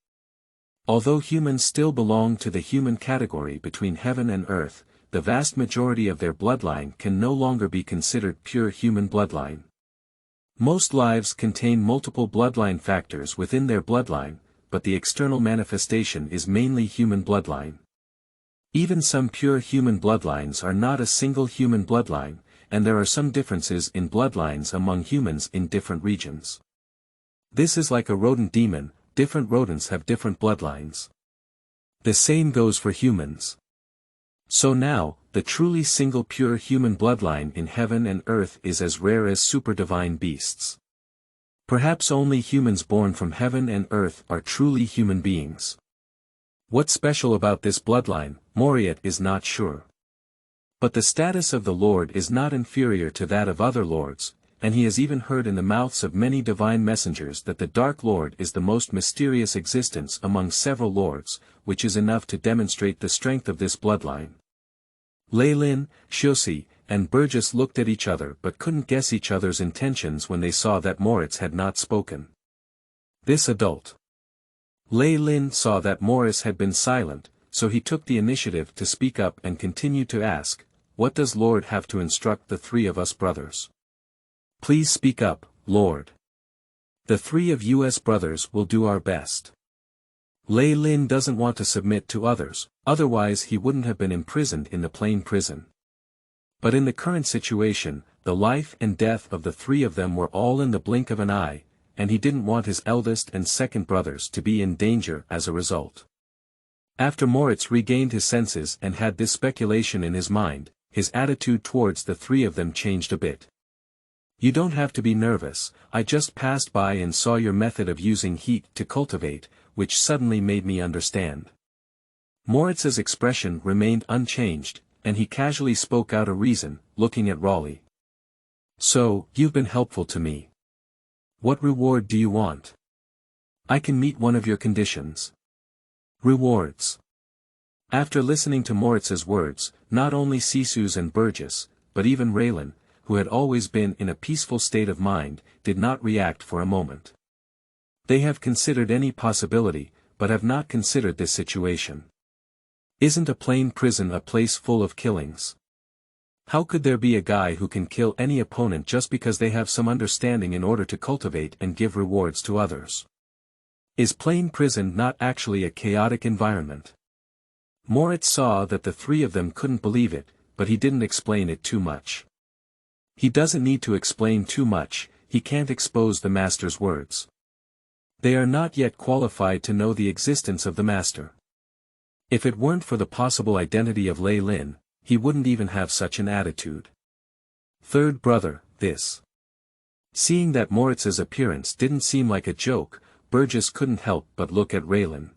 Although humans still belong to the human category between heaven and earth, the vast majority of their bloodline can no longer be considered pure human bloodline. Most lives contain multiple bloodline factors within their bloodline, but the external manifestation is mainly human bloodline. Even some pure human bloodlines are not a single human bloodline, and there are some differences in bloodlines among humans in different regions. This is like a rodent demon, different rodents have different bloodlines. The same goes for humans. So now, the truly single pure human bloodline in heaven and earth is as rare as super divine beasts. Perhaps only humans born from heaven and earth are truly human beings. What's special about this bloodline, Moriat is not sure. But the status of the Lord is not inferior to that of other lords, and he has even heard in the mouths of many divine messengers that the Dark Lord is the most mysterious existence among several lords, which is enough to demonstrate the strength of this bloodline. Lei Lin, Shosi, and Burgess looked at each other but couldn't guess each other's intentions when they saw that Moritz had not spoken. This adult. Lei Lin saw that Morris had been silent, so he took the initiative to speak up and continued to ask, "What does Lord have to instruct the three of us brothers?" "Please speak up, Lord. The three of us brothers will do our best." Lei Lin doesn't want to submit to others, otherwise he wouldn't have been imprisoned in the plain prison. But in the current situation, the life and death of the three of them were all in the blink of an eye, and he didn't want his eldest and second brothers to be in danger as a result. After Moritz regained his senses and had this speculation in his mind, his attitude towards the three of them changed a bit. "You don't have to be nervous, I just passed by and saw your method of using heat to cultivate, which suddenly made me understand." Moritz's expression remained unchanged, and he casually spoke out a reason, looking at Raleigh. "So, you've been helpful to me. What reward do you want? I can meet one of your conditions." "Rewards." After listening to Moritz's words, not only Sisu's and Burgess, but even Raylan, who had always been in a peaceful state of mind, did not react for a moment. They have considered any possibility, but have not considered this situation. Isn't a plain prison a place full of killings? How could there be a guy who can kill any opponent just because they have some understanding in order to cultivate and give rewards to others? Is plain prison not actually a chaotic environment? Moritz saw that the three of them couldn't believe it, but he didn't explain it too much. He doesn't need to explain too much, he can't expose the master's words. They are not yet qualified to know the existence of the master. If it weren't for the possible identity of Lei Lin, he wouldn't even have such an attitude. Third brother, this. Seeing that Moritz's appearance didn't seem like a joke, Burgess couldn't help but look at Raylan.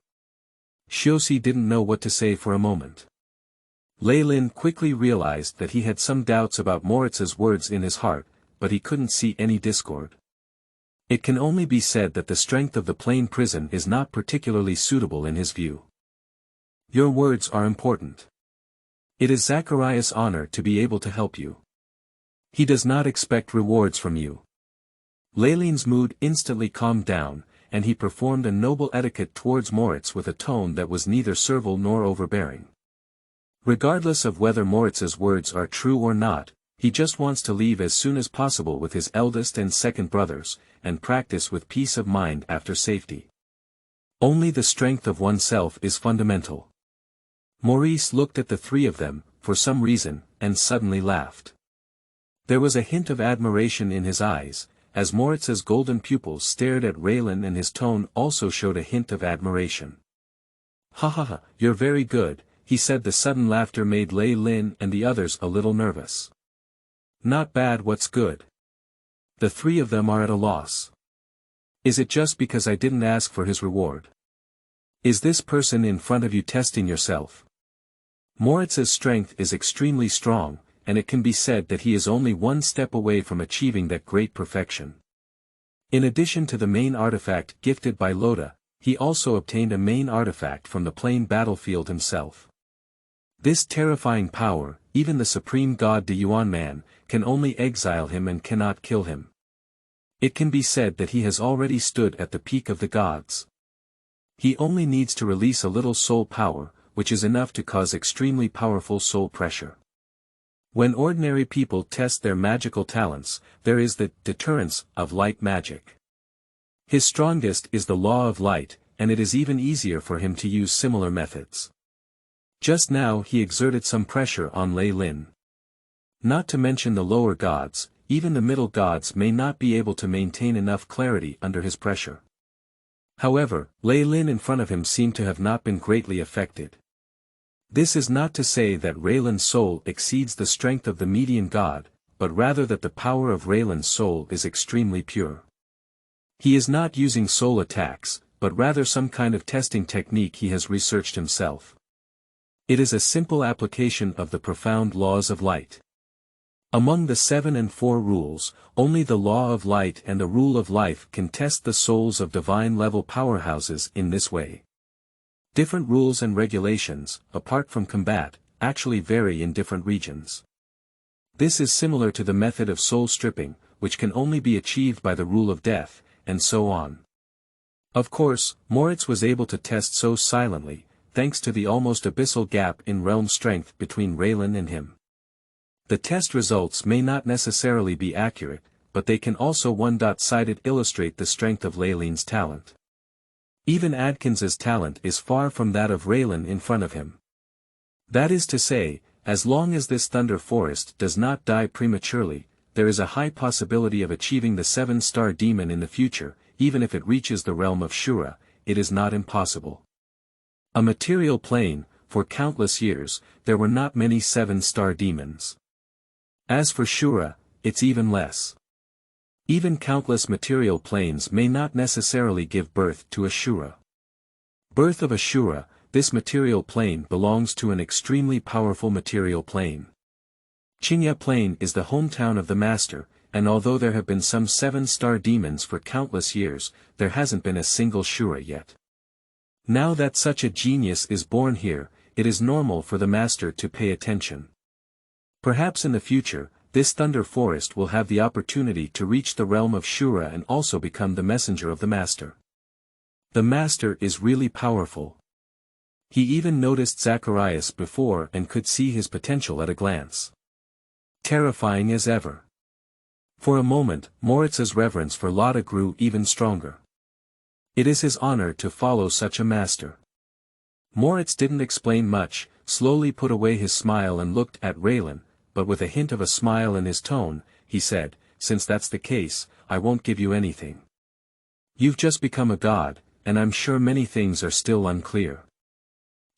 Xiuxi didn't know what to say for a moment. Lei Lin quickly realized that he had some doubts about Moritz's words in his heart, but he couldn't see any discord. It can only be said that the strength of the plain prison is not particularly suitable in his view. Your words are important. It is Zacharias' honor to be able to help you. He does not expect rewards from you. Lei Lin's mood instantly calmed down, and he performed a noble etiquette towards Moritz with a tone that was neither servile nor overbearing. Regardless of whether Moritz's words are true or not, he just wants to leave as soon as possible with his eldest and second brothers, and practice with peace of mind after safety. Only the strength of oneself is fundamental. Maurice looked at the three of them, for some reason, and suddenly laughed. There was a hint of admiration in his eyes, as Moritz's golden pupils stared at Lei Lin, and his tone also showed a hint of admiration. "Ha ha ha, you're very good," he said. The sudden laughter made Lei Lin and the others a little nervous. "Not bad, what's good?" The three of them are at a loss. "Is it just because I didn't ask for his reward? Is this person in front of you testing yourself?" Moritz's strength is extremely strong, and it can be said that he is only one step away from achieving that great perfection. In addition to the main artifact gifted by Loda, he also obtained a main artifact from the plain battlefield himself. This terrifying power, even the supreme god De Yuan Man, can only exile him and cannot kill him. It can be said that he has already stood at the peak of the gods. He only needs to release a little soul power, which is enough to cause extremely powerful soul pressure. When ordinary people test their magical talents, there is the deterrence of light magic. His strongest is the law of light, and it is even easier for him to use similar methods. Just now he exerted some pressure on Lei Lin. Not to mention the lower gods, even the middle gods may not be able to maintain enough clarity under his pressure. However, Lei Lin in front of him seemed to have not been greatly affected. This is not to say that Lei Lin's soul exceeds the strength of the median god, but rather that the power of Lei Lin's soul is extremely pure. He is not using soul attacks, but rather some kind of testing technique he has researched himself. It is a simple application of the profound laws of light. Among the 7 and 4 rules, only the law of light and the rule of life can test the souls of divine-level powerhouses in this way. Different rules and regulations, apart from combat, actually vary in different regions. This is similar to the method of soul stripping, which can only be achieved by the rule of death, and so on. Of course, Moritz was able to test so silently, thanks to the almost abyssal gap in realm strength between Lei Lin and him. The test results may not necessarily be accurate, but they can also one-sided illustrate the strength of Lei Lin's talent. Even Adkins's talent is far from that of Lei Lin in front of him. That is to say, as long as this Thunder Forest does not die prematurely, there is a high possibility of achieving the 7-star demon in the future. Even if it reaches the realm of Shura, it is not impossible. A material plane, for countless years, there were not many 7-star demons. As for Shura, it's even less. Even countless material planes may not necessarily give birth to a Shura. Birth of a Shura, this material plane belongs to an extremely powerful material plane. Qingya Plane is the hometown of the Master, and although there have been some 7-star demons for countless years, there hasn't been a single Shura yet. Now that such a genius is born here, it is normal for the Master to pay attention. Perhaps in the future, this Thunder Forest will have the opportunity to reach the realm of Shura and also become the messenger of the Master. The Master is really powerful. He even noticed Zacharias before and could see his potential at a glance. Terrifying as ever. For a moment, Moritz's reverence for Loda grew even stronger. It is his honor to follow such a master. Moritz didn't explain much, slowly put away his smile and looked at Lei Lin, but with a hint of a smile in his tone, he said, "Since that's the case, I won't give you anything. You've just become a god, and I'm sure many things are still unclear.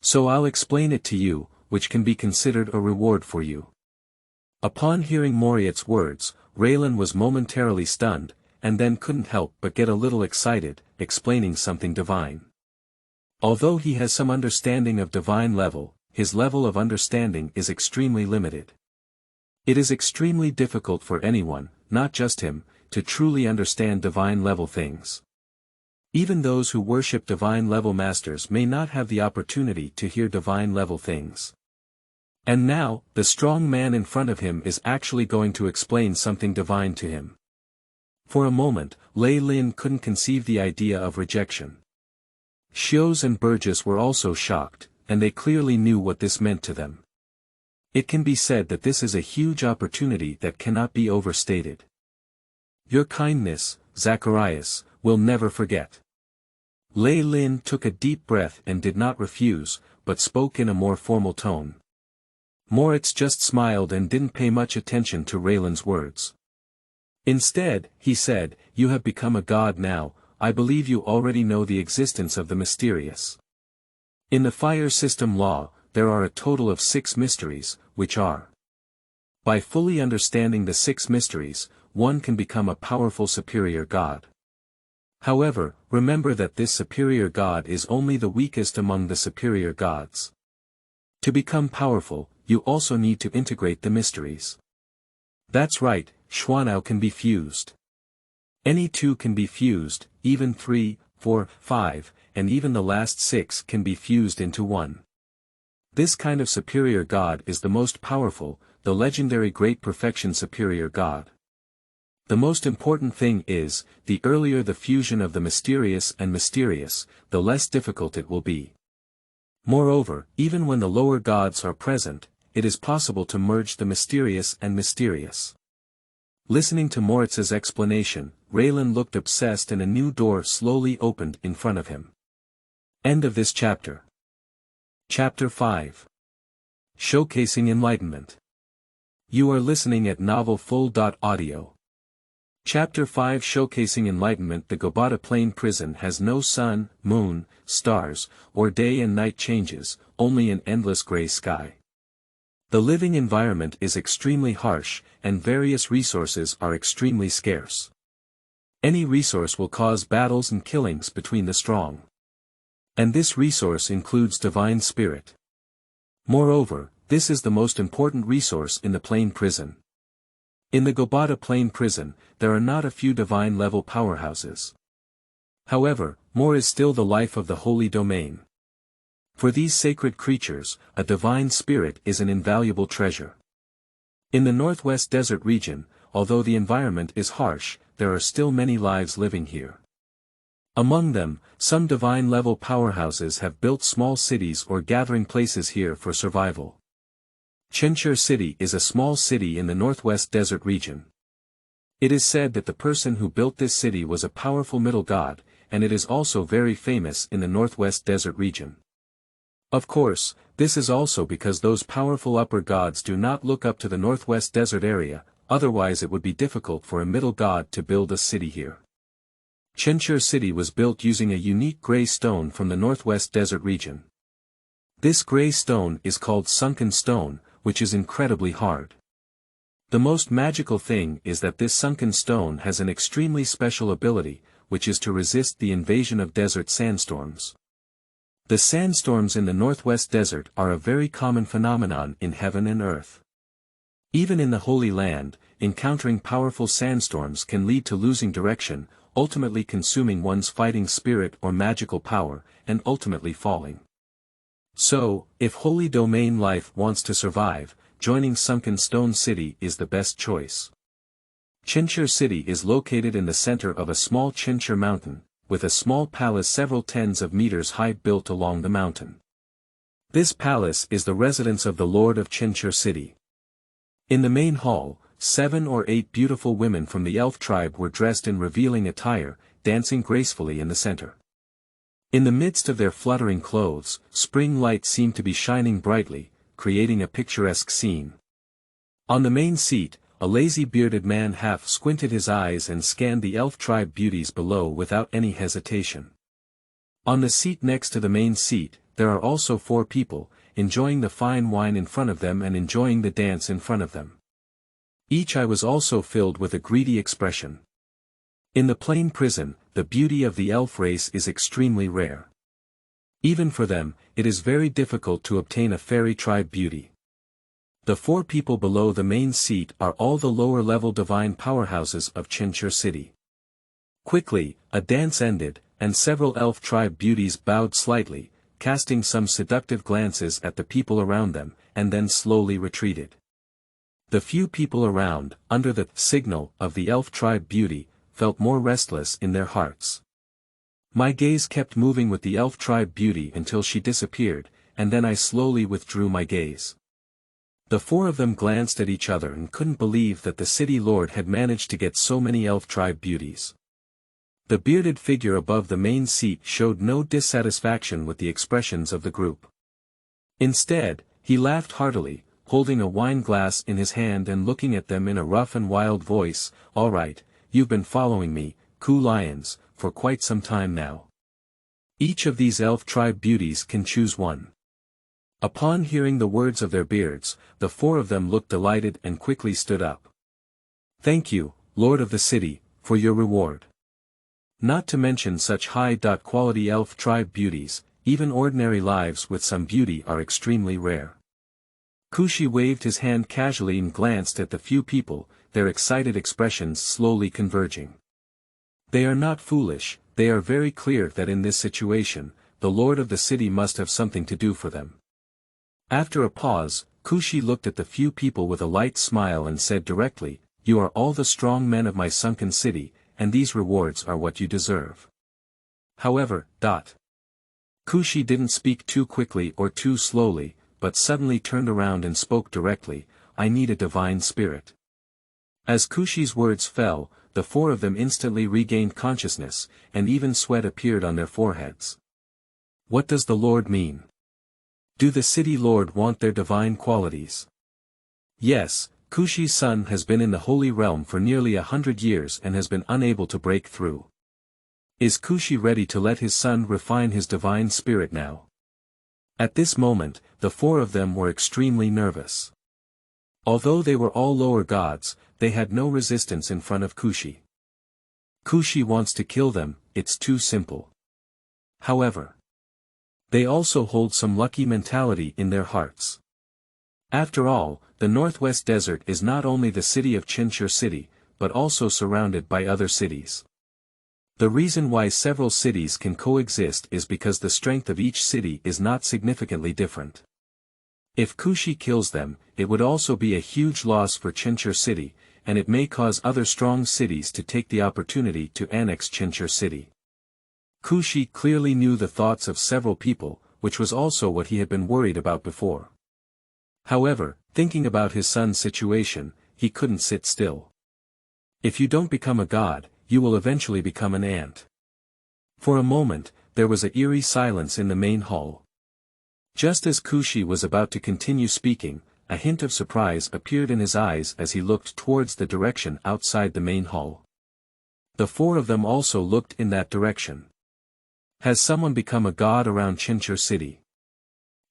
So I'll explain it to you, which can be considered a reward for you." Upon hearing Moritz's words, Lei Lin was momentarily stunned, and then couldn't help but get a little excited, explaining something divine. Although he has some understanding of divine level, his level of understanding is extremely limited. It is extremely difficult for anyone, not just him, to truly understand divine level things. Even those who worship divine level masters may not have the opportunity to hear divine level things. And now, the strong man in front of him is actually going to explain something divine to him. For a moment, Lei Lin couldn't conceive the idea of rejection. Xios and Burgess were also shocked, and they clearly knew what this meant to them. It can be said that this is a huge opportunity that cannot be overstated. Your kindness, Zacharias, we'll never forget. Lei Lin took a deep breath and did not refuse, but spoke in a more formal tone. Moritz just smiled and didn't pay much attention to Raylan's words. Instead, he said, "You have become a god now, I believe you already know the existence of the mysterious. In the fire system law, there are a total of 6 mysteries, which are. By fully understanding the 6 mysteries, one can become a powerful superior god. However, remember that this superior god is only the weakest among the superior gods. To become powerful, you also need to integrate the mysteries." That's right, Xuanao can be fused. Any 2 can be fused, even 3, 4, 5, and even the last 6 can be fused into 1. This kind of superior god is the most powerful, the legendary Great Perfection superior god. The most important thing is, the earlier the fusion of the mysterious and mysterious, the less difficult it will be. Moreover, even when the lower gods are present, it is possible to merge the mysterious and mysterious. Listening to Moritz's explanation, Raylan looked obsessed and a new door slowly opened in front of him. End of this chapter. Chapter 5. Showcasing Enlightenment. You are listening at novelfull.audio. Chapter 5 Showcasing Enlightenment. The Gobata Plain Prison has no sun, moon, stars, or day and night changes, only an endless gray sky. The living environment is extremely harsh, and various resources are extremely scarce. Any resource will cause battles and killings between the strong. And this resource includes divine spirit. Moreover, this is the most important resource in the plain prison. In the Gobata Plain Prison, there are not a few divine-level powerhouses. However, more is still the life of the holy domain. For these sacred creatures, a divine spirit is an invaluable treasure. In the Northwest Desert region, although the environment is harsh, there are still many lives living here. Among them, some divine-level powerhouses have built small cities or gathering places here for survival. Chenchur City is a small city in the Northwest Desert region. It is said that the person who built this city was a powerful middle god, and it is also very famous in the Northwest Desert region. Of course, this is also because those powerful upper gods do not look up to the Northwest Desert area, otherwise it would be difficult for a middle god to build a city here. Chenchur City was built using a unique gray stone from the Northwest Desert region. This gray stone is called sunken stone, which is incredibly hard. The most magical thing is that this sunken stone has an extremely special ability, which is to resist the invasion of desert sandstorms. The sandstorms in the Northwest Desert are a very common phenomenon in heaven and earth. Even in the Holy Land, encountering powerful sandstorms can lead to losing direction, ultimately consuming one's fighting spirit or magical power, and ultimately falling. So, if Holy Domain life wants to survive, joining Sunken Stone City is the best choice. Chenchur City is located in the center of a small Chenchur mountain, with a small palace several tens of meters high built along the mountain. This palace is the residence of the Lord of Chenchur City. In the main hall, 7 or 8 beautiful women from the elf tribe were dressed in revealing attire, dancing gracefully in the center. In the midst of their fluttering clothes, spring light seemed to be shining brightly, creating a picturesque scene. On the main seat, a lazy bearded man half squinted his eyes and scanned the elf tribe beauties below without any hesitation. On the seat next to the main seat, there are also 4 people, enjoying the fine wine in front of them and enjoying the dance in front of them. Each eye was also filled with a greedy expression. In the plain prison, the beauty of the elf race is extremely rare. Even for them, it is very difficult to obtain a fairy tribe beauty. The 4 people below the main seat are all the lower-level divine powerhouses of Chinchur City. Quickly, a dance ended, and several elf tribe beauties bowed slightly, casting some seductive glances at the people around them, and then slowly retreated. The few people around, under the signal of the elf tribe beauty, felt more restless in their hearts. My gaze kept moving with the elf tribe beauty until she disappeared, and then I slowly withdrew my gaze. The 4 of them glanced at each other and couldn't believe that the city lord had managed to get so many elf tribe beauties. The bearded figure above the main seat showed no dissatisfaction with the expressions of the group. Instead, he laughed heartily, holding a wine glass in his hand and looking at them in a rough and wild voice. "All right, you've been following me, Ku Lions, for quite some time now. Each of these elf tribe beauties can choose one." Upon hearing the words of their beards, the 4 of them looked delighted and quickly stood up. "Thank you, Lord of the City, for your reward. Not to mention such high-quality elf tribe beauties, even ordinary lives with some beauty are extremely rare." Kushi waved his hand casually and glanced at the few people, their excited expressions slowly converging. They are not foolish, they are very clear that in this situation, the Lord of the City must have something to do for them. After a pause, Kushi looked at the few people with a light smile and said directly, "You are all the strong men of my sunken city, and these rewards are what you deserve." However, Kushi didn't speak too quickly or too slowly, but suddenly turned around and spoke directly, "I need a divine spirit." As Kushi's words fell, the 4 of them instantly regained consciousness, and even sweat appeared on their foreheads. What does the Lord mean? Do the city lord want their divine qualities? Yes, Kushi's son has been in the Holy Realm for nearly 100 years and has been unable to break through. Is Kushi ready to let his son refine his divine spirit now? At this moment, the 4 of them were extremely nervous. Although they were all lower gods, they had no resistance in front of Kushi. Kushi wants to kill them, it's too simple. However, they also hold some lucky mentality in their hearts. After all, the Northwest Desert is not only the city of Chinchur City, but also surrounded by other cities. The reason why several cities can coexist is because the strength of each city is not significantly different. If Kushi kills them, it would also be a huge loss for Chinchur City, and it may cause other strong cities to take the opportunity to annex Chinchur City. Kushi clearly knew the thoughts of several people, which was also what he had been worried about before. However, thinking about his son's situation, he couldn't sit still. If you don't become a god, you will eventually become an ant. For a moment, there was an eerie silence in the main hall. Just as Kushi was about to continue speaking, a hint of surprise appeared in his eyes as he looked towards the direction outside the main hall. The 4 of them also looked in that direction. Has someone become a god around Chinchur City?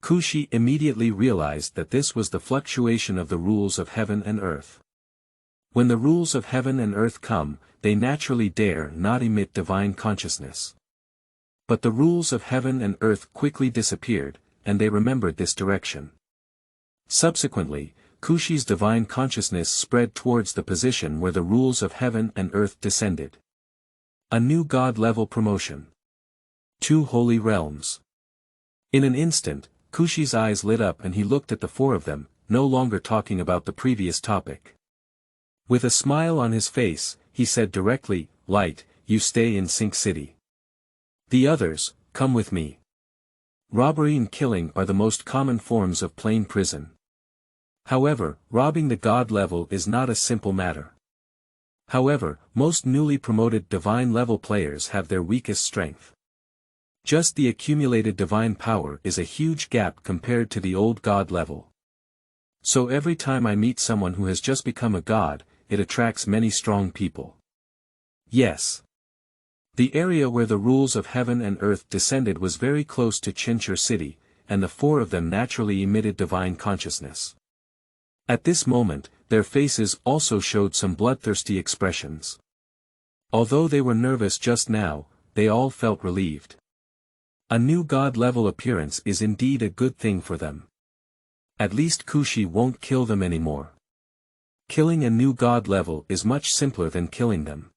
Kushi immediately realized that this was the fluctuation of the rules of heaven and earth. When the rules of heaven and earth come, they naturally dare not emit divine consciousness. But the rules of heaven and earth quickly disappeared, and they remembered this direction. Subsequently, Kushi's divine consciousness spread towards the position where the rules of heaven and earth descended. A new god-level promotion. 2 holy realms. In an instant, Kushi's eyes lit up and he looked at the 4 of them, no longer talking about the previous topic. With a smile on his face, he said directly, "Light, you stay in Sink City. The others, come with me." Robbery and killing are the most common forms of plain prison. However, robbing the god level is not a simple matter. However, most newly promoted divine level players have their weakest strength. Just the accumulated divine power is a huge gap compared to the old god level. So every time I meet someone who has just become a god, it attracts many strong people. Yes. The area where the rules of heaven and earth descended was very close to Chinchur City, and the 4 of them naturally emitted divine consciousness. At this moment, their faces also showed some bloodthirsty expressions. Although they were nervous just now, they all felt relieved. A new god-level appearance is indeed a good thing for them. At least Kushi won't kill them anymore. Killing a new god level is much simpler than killing them.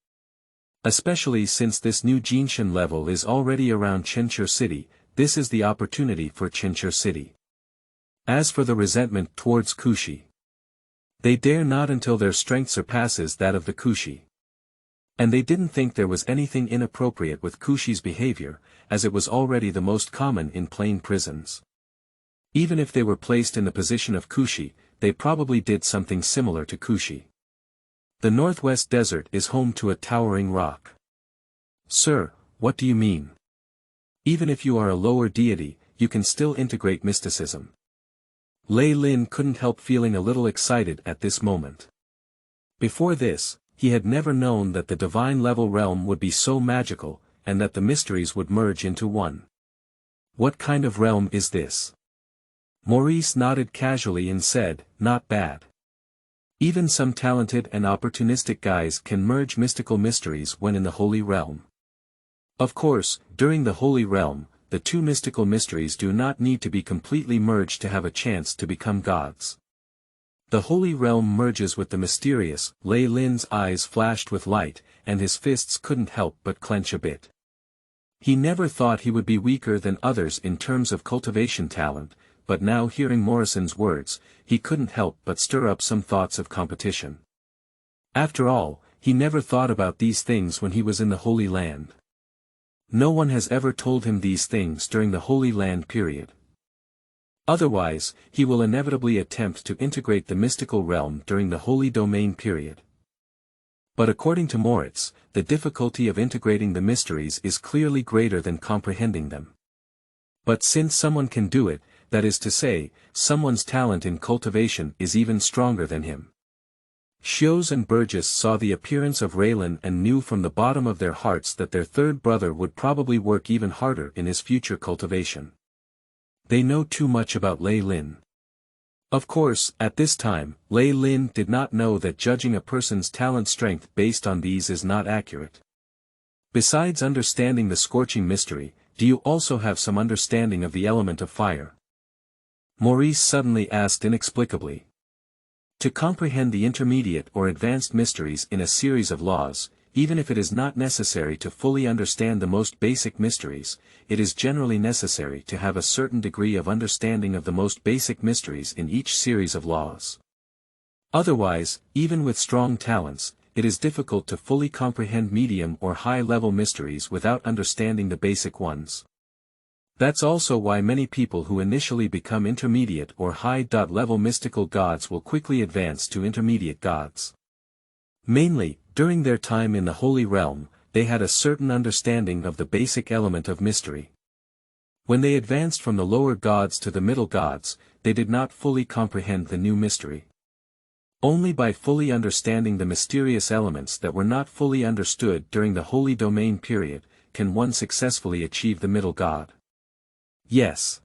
Especially since this new Jinshan level is already around Chinchur City, this is the opportunity for Chinchur City. As for the resentment towards Kushi, they dare not until their strength surpasses that of the Kushi. And they didn't think there was anything inappropriate with Kushi's behavior, as it was already the most common in plain prisons. Even if they were placed in the position of Kushi, they probably did something similar to Kushi. The Northwest Desert is home to a towering rock. Sir, what do you mean? Even if you are a lower deity, you can still integrate mysticism. Lei Lin couldn't help feeling a little excited at this moment. Before this, he had never known that the divine level realm would be so magical, and that the mysteries would merge into one. What kind of realm is this? Maurice nodded casually and said, not bad. Even some talented and opportunistic guys can merge mystical mysteries when in the Holy Realm. Of course, during the Holy Realm, the two mystical mysteries do not need to be completely merged to have a chance to become gods. The Holy Realm merges with the mysterious. Lei Lin's eyes flashed with light, and his fists couldn't help but clench a bit. He never thought he would be weaker than others in terms of cultivation talent, but now hearing Morrison's words, he couldn't help but stir up some thoughts of competition. After all, he never thought about these things when he was in the Holy Land. No one has ever told him these things during the Holy Land period. Otherwise, he will inevitably attempt to integrate the mystical realm during the Holy Domain period. But according to Moritz, the difficulty of integrating the mysteries is clearly greater than comprehending them. But since someone can do it, that is to say, someone's talent in cultivation is even stronger than him. Shios and Burgess saw the appearance of Raylan and knew from the bottom of their hearts that their third brother would probably work even harder in his future cultivation. They know too much about Lei Lin. Of course, at this time, Lei Lin did not know that judging a person's talent strength based on these is not accurate. Besides understanding the scorching mystery, do you also have some understanding of the element of fire? Maurice suddenly asked inexplicably. To comprehend the intermediate or advanced mysteries in a series of laws, even if it is not necessary to fully understand the most basic mysteries, it is generally necessary to have a certain degree of understanding of the most basic mysteries in each series of laws. Otherwise, even with strong talents, it is difficult to fully comprehend medium or high-level mysteries without understanding the basic ones. That's also why many people who initially become intermediate or high-level mystical gods will quickly advance to intermediate gods. Mainly, during their time in the Holy Realm, they had a certain understanding of the basic element of mystery. When they advanced from the lower gods to the middle gods, they did not fully comprehend the new mystery. Only by fully understanding the mysterious elements that were not fully understood during the Holy Domain period, can one successfully achieve the middle god. Yes.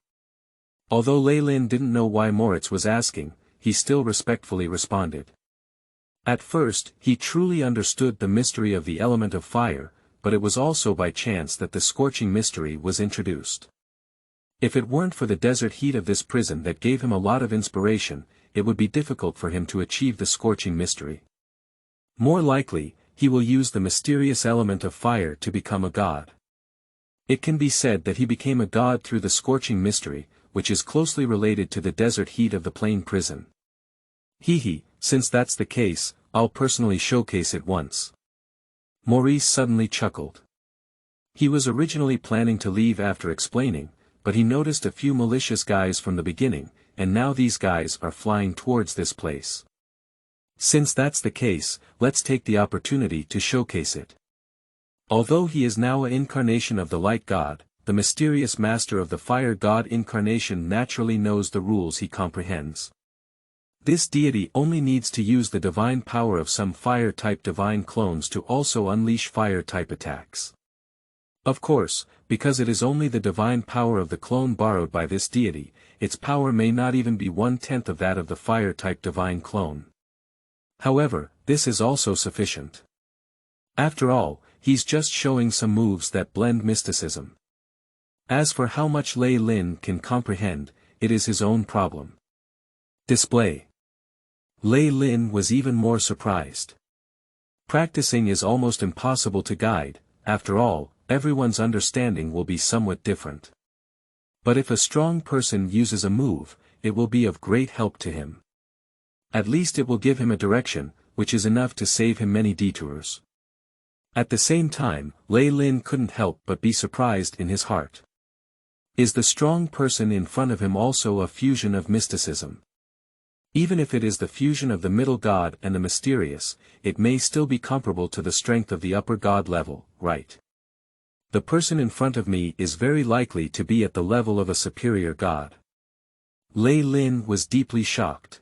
Although Lei Lin didn't know why Moritz was asking, he still respectfully responded. At first, he truly understood the mystery of the element of fire, but it was also by chance that the scorching mystery was introduced. If it weren't for the desert heat of this prison that gave him a lot of inspiration, it would be difficult for him to achieve the scorching mystery. More likely, he will use the mysterious element of fire to become a god. It can be said that he became a god through the scorching mystery, which is closely related to the desert heat of the plain prison. Since that's the case, I'll personally showcase it once. Maurice suddenly chuckled. He was originally planning to leave after explaining, but he noticed a few malicious guys from the beginning, and now these guys are flying towards this place. Since that's the case, let's take the opportunity to showcase it. Although he is now an incarnation of the light god, the mysterious master of the fire god incarnation naturally knows the rules he comprehends. This deity only needs to use the divine power of some fire-type divine clones to also unleash fire-type attacks. Of course, because it is only the divine power of the clone borrowed by this deity, its power may not even be 1/10 of that of the fire-type divine clone. However, this is also sufficient. After all, he's just showing some moves that blend mysticism. As for how much Lei Lin can comprehend, it is his own problem. Display. Lei Lin was even more surprised. Practicing is almost impossible to guide, after all, everyone's understanding will be somewhat different. But if a strong person uses a move, it will be of great help to him. At least it will give him a direction, which is enough to save him many detours. At the same time, Lei Lin couldn't help but be surprised in his heart. Is the strong person in front of him also a fusion of mysticism? Even if it is the fusion of the middle god and the mysterious, it may still be comparable to the strength of the upper god level, right? The person in front of me is very likely to be at the level of a superior god. Lei Lin was deeply shocked.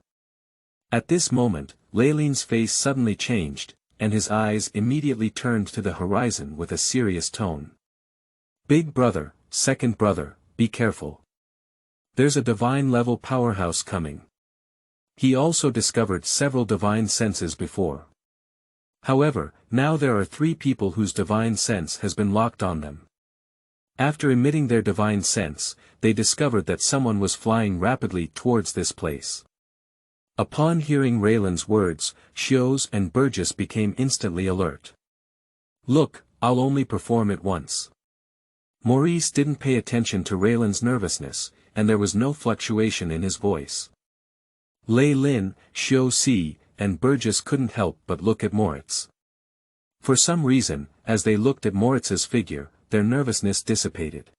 At this moment, Lei Lin's face suddenly changed, and his eyes immediately turned to the horizon with a serious tone. Big brother, second brother, be careful. There's a divine-level powerhouse coming. He also discovered several divine senses before. However, now there are 3 people whose divine sense has been locked on them. After emitting their divine sense, they discovered that someone was flying rapidly towards this place. Upon hearing Raylan's words, Xios and Burgess became instantly alert. Look, I'll only perform it once. Maurice didn't pay attention to Raylan's nervousness, and there was no fluctuation in his voice. Lei Lin, Xiao Si, and Burgess couldn't help but look at Moritz. For some reason, as they looked at Moritz's figure, their nervousness dissipated.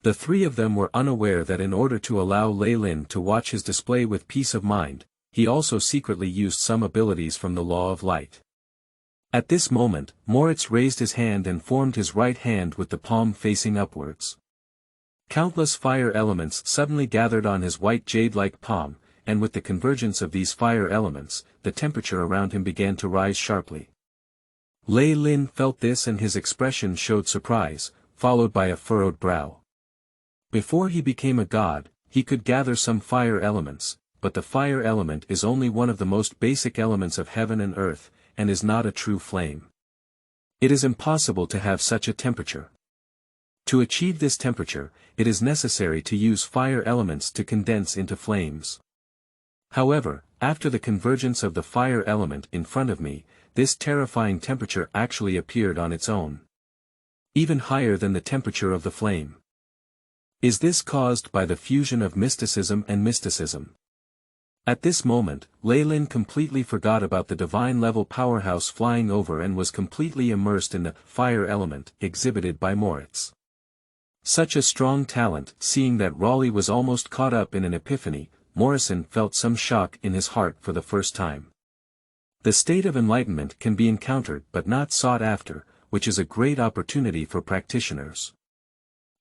The 3 of them were unaware that in order to allow Lei Lin to watch his display with peace of mind, he also secretly used some abilities from the Law of Light. At this moment, Moritz raised his hand and formed his right hand with the palm facing upwards. Countless fire elements suddenly gathered on his white jade-like palm, and with the convergence of these fire elements, the temperature around him began to rise sharply. Lei Lin felt this and his expression showed surprise, followed by a furrowed brow. Before he became a god, he could gather some fire elements, but the fire element is only one of the most basic elements of heaven and earth, and is not a true flame. It is impossible to have such a temperature. To achieve this temperature, it is necessary to use fire elements to condense into flames. However, after the convergence of the fire element in front of me, this terrifying temperature actually appeared on its own. Even higher than the temperature of the flame. Is this caused by the fusion of mysticism and mysticism? At this moment, Lei Lin completely forgot about the divine-level powerhouse flying over and was completely immersed in the fire element exhibited by Moritz. Such a strong talent. Seeing that Raleigh was almost caught up in an epiphany, Morrison felt some shock in his heart for the first time. The state of enlightenment can be encountered but not sought after, which is a great opportunity for practitioners.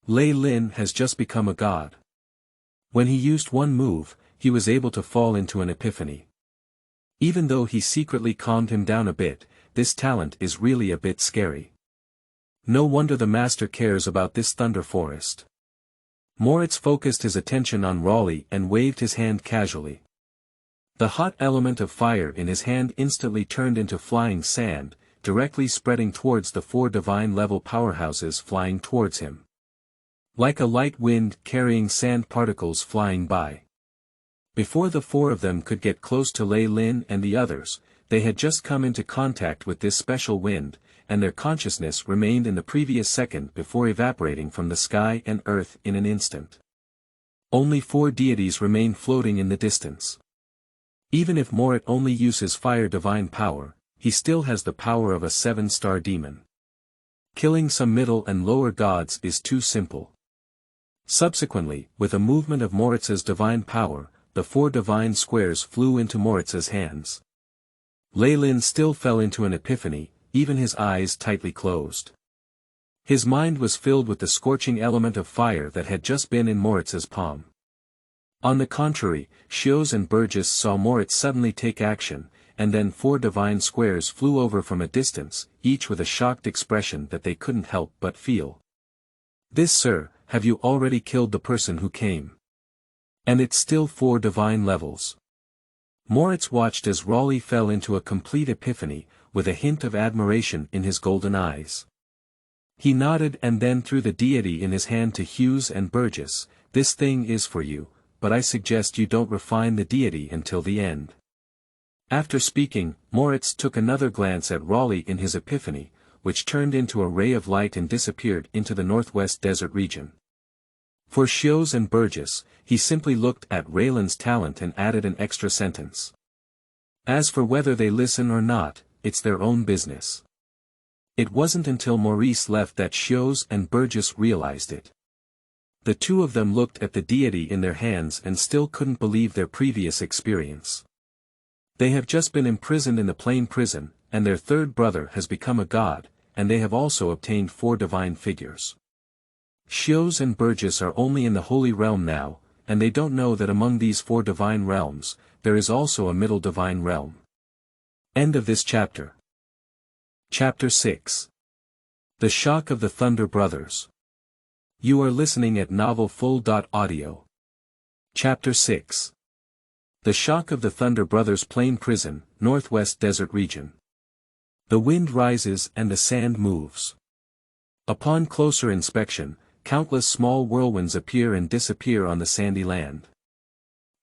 Lei Lin has just become a god. When he used one move, he was able to fall into an epiphany. Even though he secretly calmed him down a bit, this talent is really a bit scary. No wonder the master cares about this thunder forest. Moritz focused his attention on Raleigh and waved his hand casually. The hot element of fire in his hand instantly turned into flying sand, directly spreading towards the 4 divine-level powerhouses flying towards him. Like a light wind carrying sand particles flying by. Before the 4 of them could get close to Lei Lin and the others, they had just come into contact with this special wind, and their consciousness remained in the previous second before evaporating from the sky and earth in an instant. Only 4 deities remain floating in the distance. Even if Morit only uses fire divine power, he still has the power of a 7-star demon. Killing some middle and lower gods is too simple. Subsequently, with a movement of Moritz's divine power, the 4 divine squares flew into Moritz's hands. Lei Lin still fell into an epiphany, even his eyes tightly closed. His mind was filled with the scorching element of fire that had just been in Moritz's palm. On the contrary, Xios and Burgess saw Moritz suddenly take action, and then 4 divine squares flew over from a distance, each with a shocked expression that they couldn't help but feel. This, sir, have you already killed the person who came? And it's still 4 divine levels. Moritz watched as Raleigh fell into a complete epiphany, with a hint of admiration in his golden eyes. He nodded and then threw the deity in his hand to Hughes and Burgess. "This thing is for you, but I suggest you don't refine the deity until the end." After speaking, Moritz took another glance at Raleigh in his epiphany, which turned into a ray of light and disappeared into the northwest desert region. For Hughes and Burgess, he simply looked at Raylan's talent and added an extra sentence. "As for whether they listen or not, it's their own business." It wasn't until Maurice left that Hughes and Burgess realized it. The two of them looked at the deity in their hands and still couldn't believe their previous experience. They have just been imprisoned in the plain prison, and their third brother has become a god, and they have also obtained 4 divine figures. Hughes and Burgess are only in the Holy Realm now, and they don't know that among these 4 divine realms, there is also a middle divine realm. End of this chapter. Chapter 6. The Shock of the Thunder Brothers. You are listening at novelfull.audio. Chapter 6. The Shock of the Thunder Brothers Plain Prison, Northwest Desert Region. The wind rises and the sand moves. Upon closer inspection, countless small whirlwinds appear and disappear on the sandy land.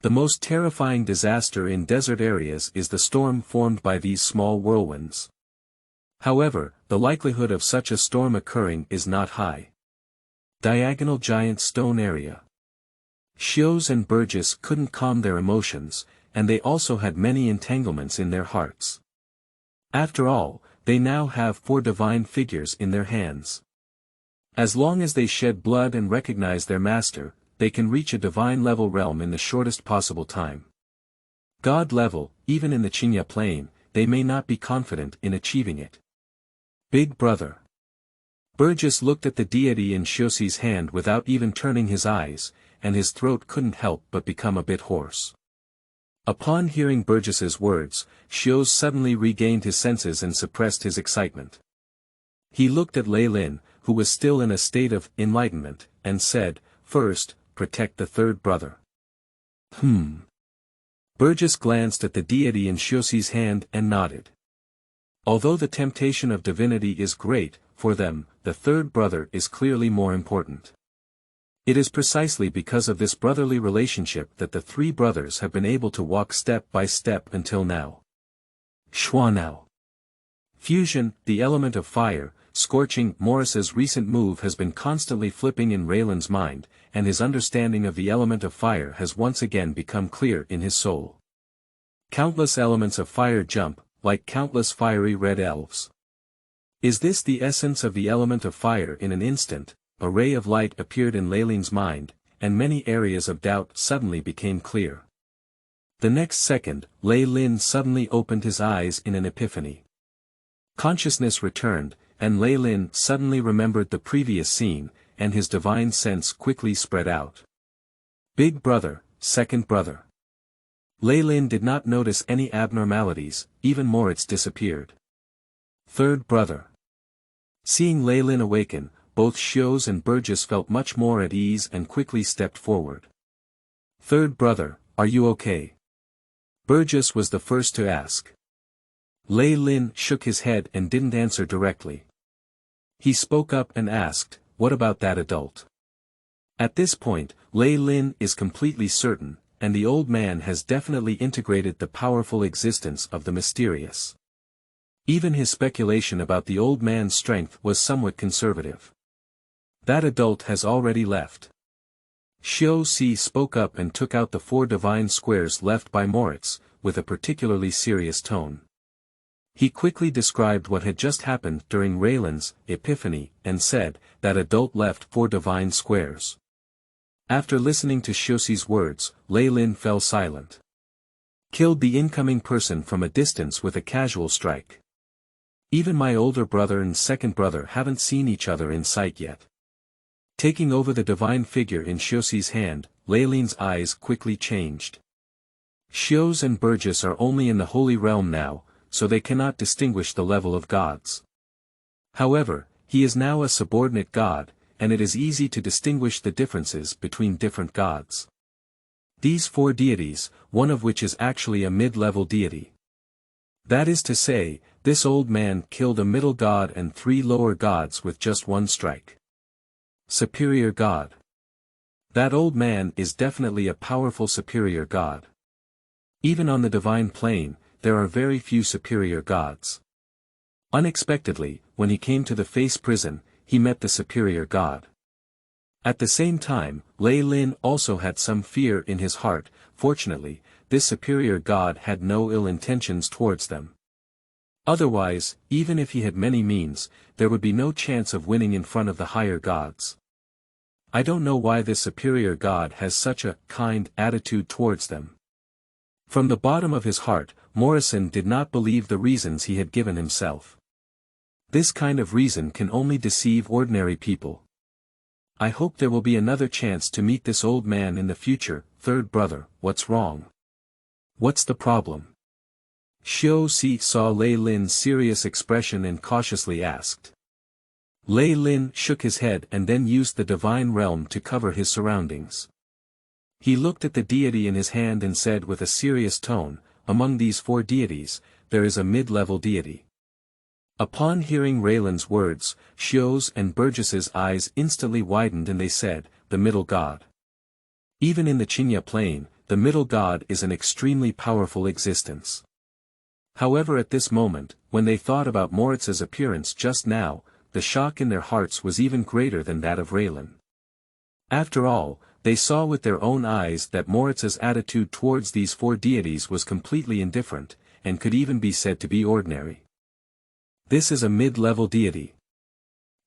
The most terrifying disaster in desert areas is the storm formed by these small whirlwinds. However, the likelihood of such a storm occurring is not high. Diagonal Giant Stone Area. Hughes and Burgess couldn't calm their emotions, and they also had many entanglements in their hearts. After all, they now have 4 divine figures in their hands. As long as they shed blood and recognize their master, they can reach a divine level realm in the shortest possible time. God level, even in the Chinya plane, they may not be confident in achieving it. Big Brother. Burgess looked at the deity in Shossi's hand without even turning his eyes, and his throat couldn't help but become a bit hoarse. Upon hearing Burgess's words, Shossi suddenly regained his senses and suppressed his excitement. He looked at Lei Lin, who was still in a state of enlightenment, and said, "First, protect the third brother." Burgess glanced at the deity in Shossi's hand and nodded. Although the temptation of divinity is great, for them, the third brother is clearly more important. It is precisely because of this brotherly relationship that the 3 brothers have been able to walk step by step until now. Schwanau. Fusion, the element of fire, scorching. Morris's recent move has been constantly flipping in Raylan's mind, and his understanding of the element of fire has once again become clear in his soul. Countless elements of fire jump, like countless fiery red elves. Is this the essence of the element of fire? In an instant, a ray of light appeared in Lei Lin's mind, and many areas of doubt suddenly became clear. The next second, Lei Lin suddenly opened his eyes in an epiphany. Consciousness returned, and Lei Lin suddenly remembered the previous scene, and his divine sense quickly spread out. Big Brother, second brother. Lei Lin did not notice any abnormalities, even Moritz disappeared. Third brother. Seeing Lei Lin awaken, both Shossi and Burgess felt much more at ease and quickly stepped forward. Third brother, are you okay? Burgess was the first to ask. Lei Lin shook his head and didn't answer directly. He spoke up and asked, "What about that adult?" At this point, Lei Lin is completely certain, and the old man has definitely integrated the powerful existence of the mysterious. Even his speculation about the old man's strength was somewhat conservative. That adult has already left. Shossi spoke up and took out the 4 divine squares left by Moritz, with a particularly serious tone. He quickly described what had just happened during Raylan's epiphany, and said, "That adult left 4 divine squares." After listening to Shossi's words, Lei Lin fell silent. Killed the incoming person from a distance with a casual strike. Even my older brother and second brother haven't seen each other in sight yet. Taking over the divine figure in Shossi's hand, Lei Lin's eyes quickly changed. Shossi and Burgess are only in the Holy Realm now, so they cannot distinguish the level of gods. However, he is now a subordinate god, and it is easy to distinguish the differences between different gods. These 4 deities, one of which is actually a mid-level deity. That is to say, this old man killed a middle god and 3 lower gods with just one strike. Superior god. That old man is definitely a powerful superior god. Even on the divine plane, there are very few superior gods. Unexpectedly, when he came to the Face prison, he met the superior god. At the same time, Lei Lin also had some fear in his heart. Fortunately, this superior god had no ill intentions towards them. Otherwise, even if he had many means, there would be no chance of winning in front of the higher gods. I don't know why this superior god has such a kind attitude towards them. From the bottom of his heart, Morrison did not believe the reasons he had given himself. This kind of reason can only deceive ordinary people. I hope there will be another chance to meet this old man in the future. Third brother, what's wrong? What's the problem? Xiao Si saw Lei Lin's serious expression and cautiously asked. Lei Lin shook his head and then used the divine realm to cover his surroundings. He looked at the deity in his hand and said with a serious tone, among these 4 deities, there is a mid-level deity. Upon hearing Raylan's words, Xiao's and Burgess's eyes instantly widened and they said, the middle god. Even in the Qinya plane, the middle god is an extremely powerful existence. However, at this moment, when they thought about Moritz's appearance just now, the shock in their hearts was even greater than that of Raylan. After all, they saw with their own eyes that Moritz's attitude towards these 4 deities was completely indifferent, and could even be said to be ordinary. This is a mid-level deity.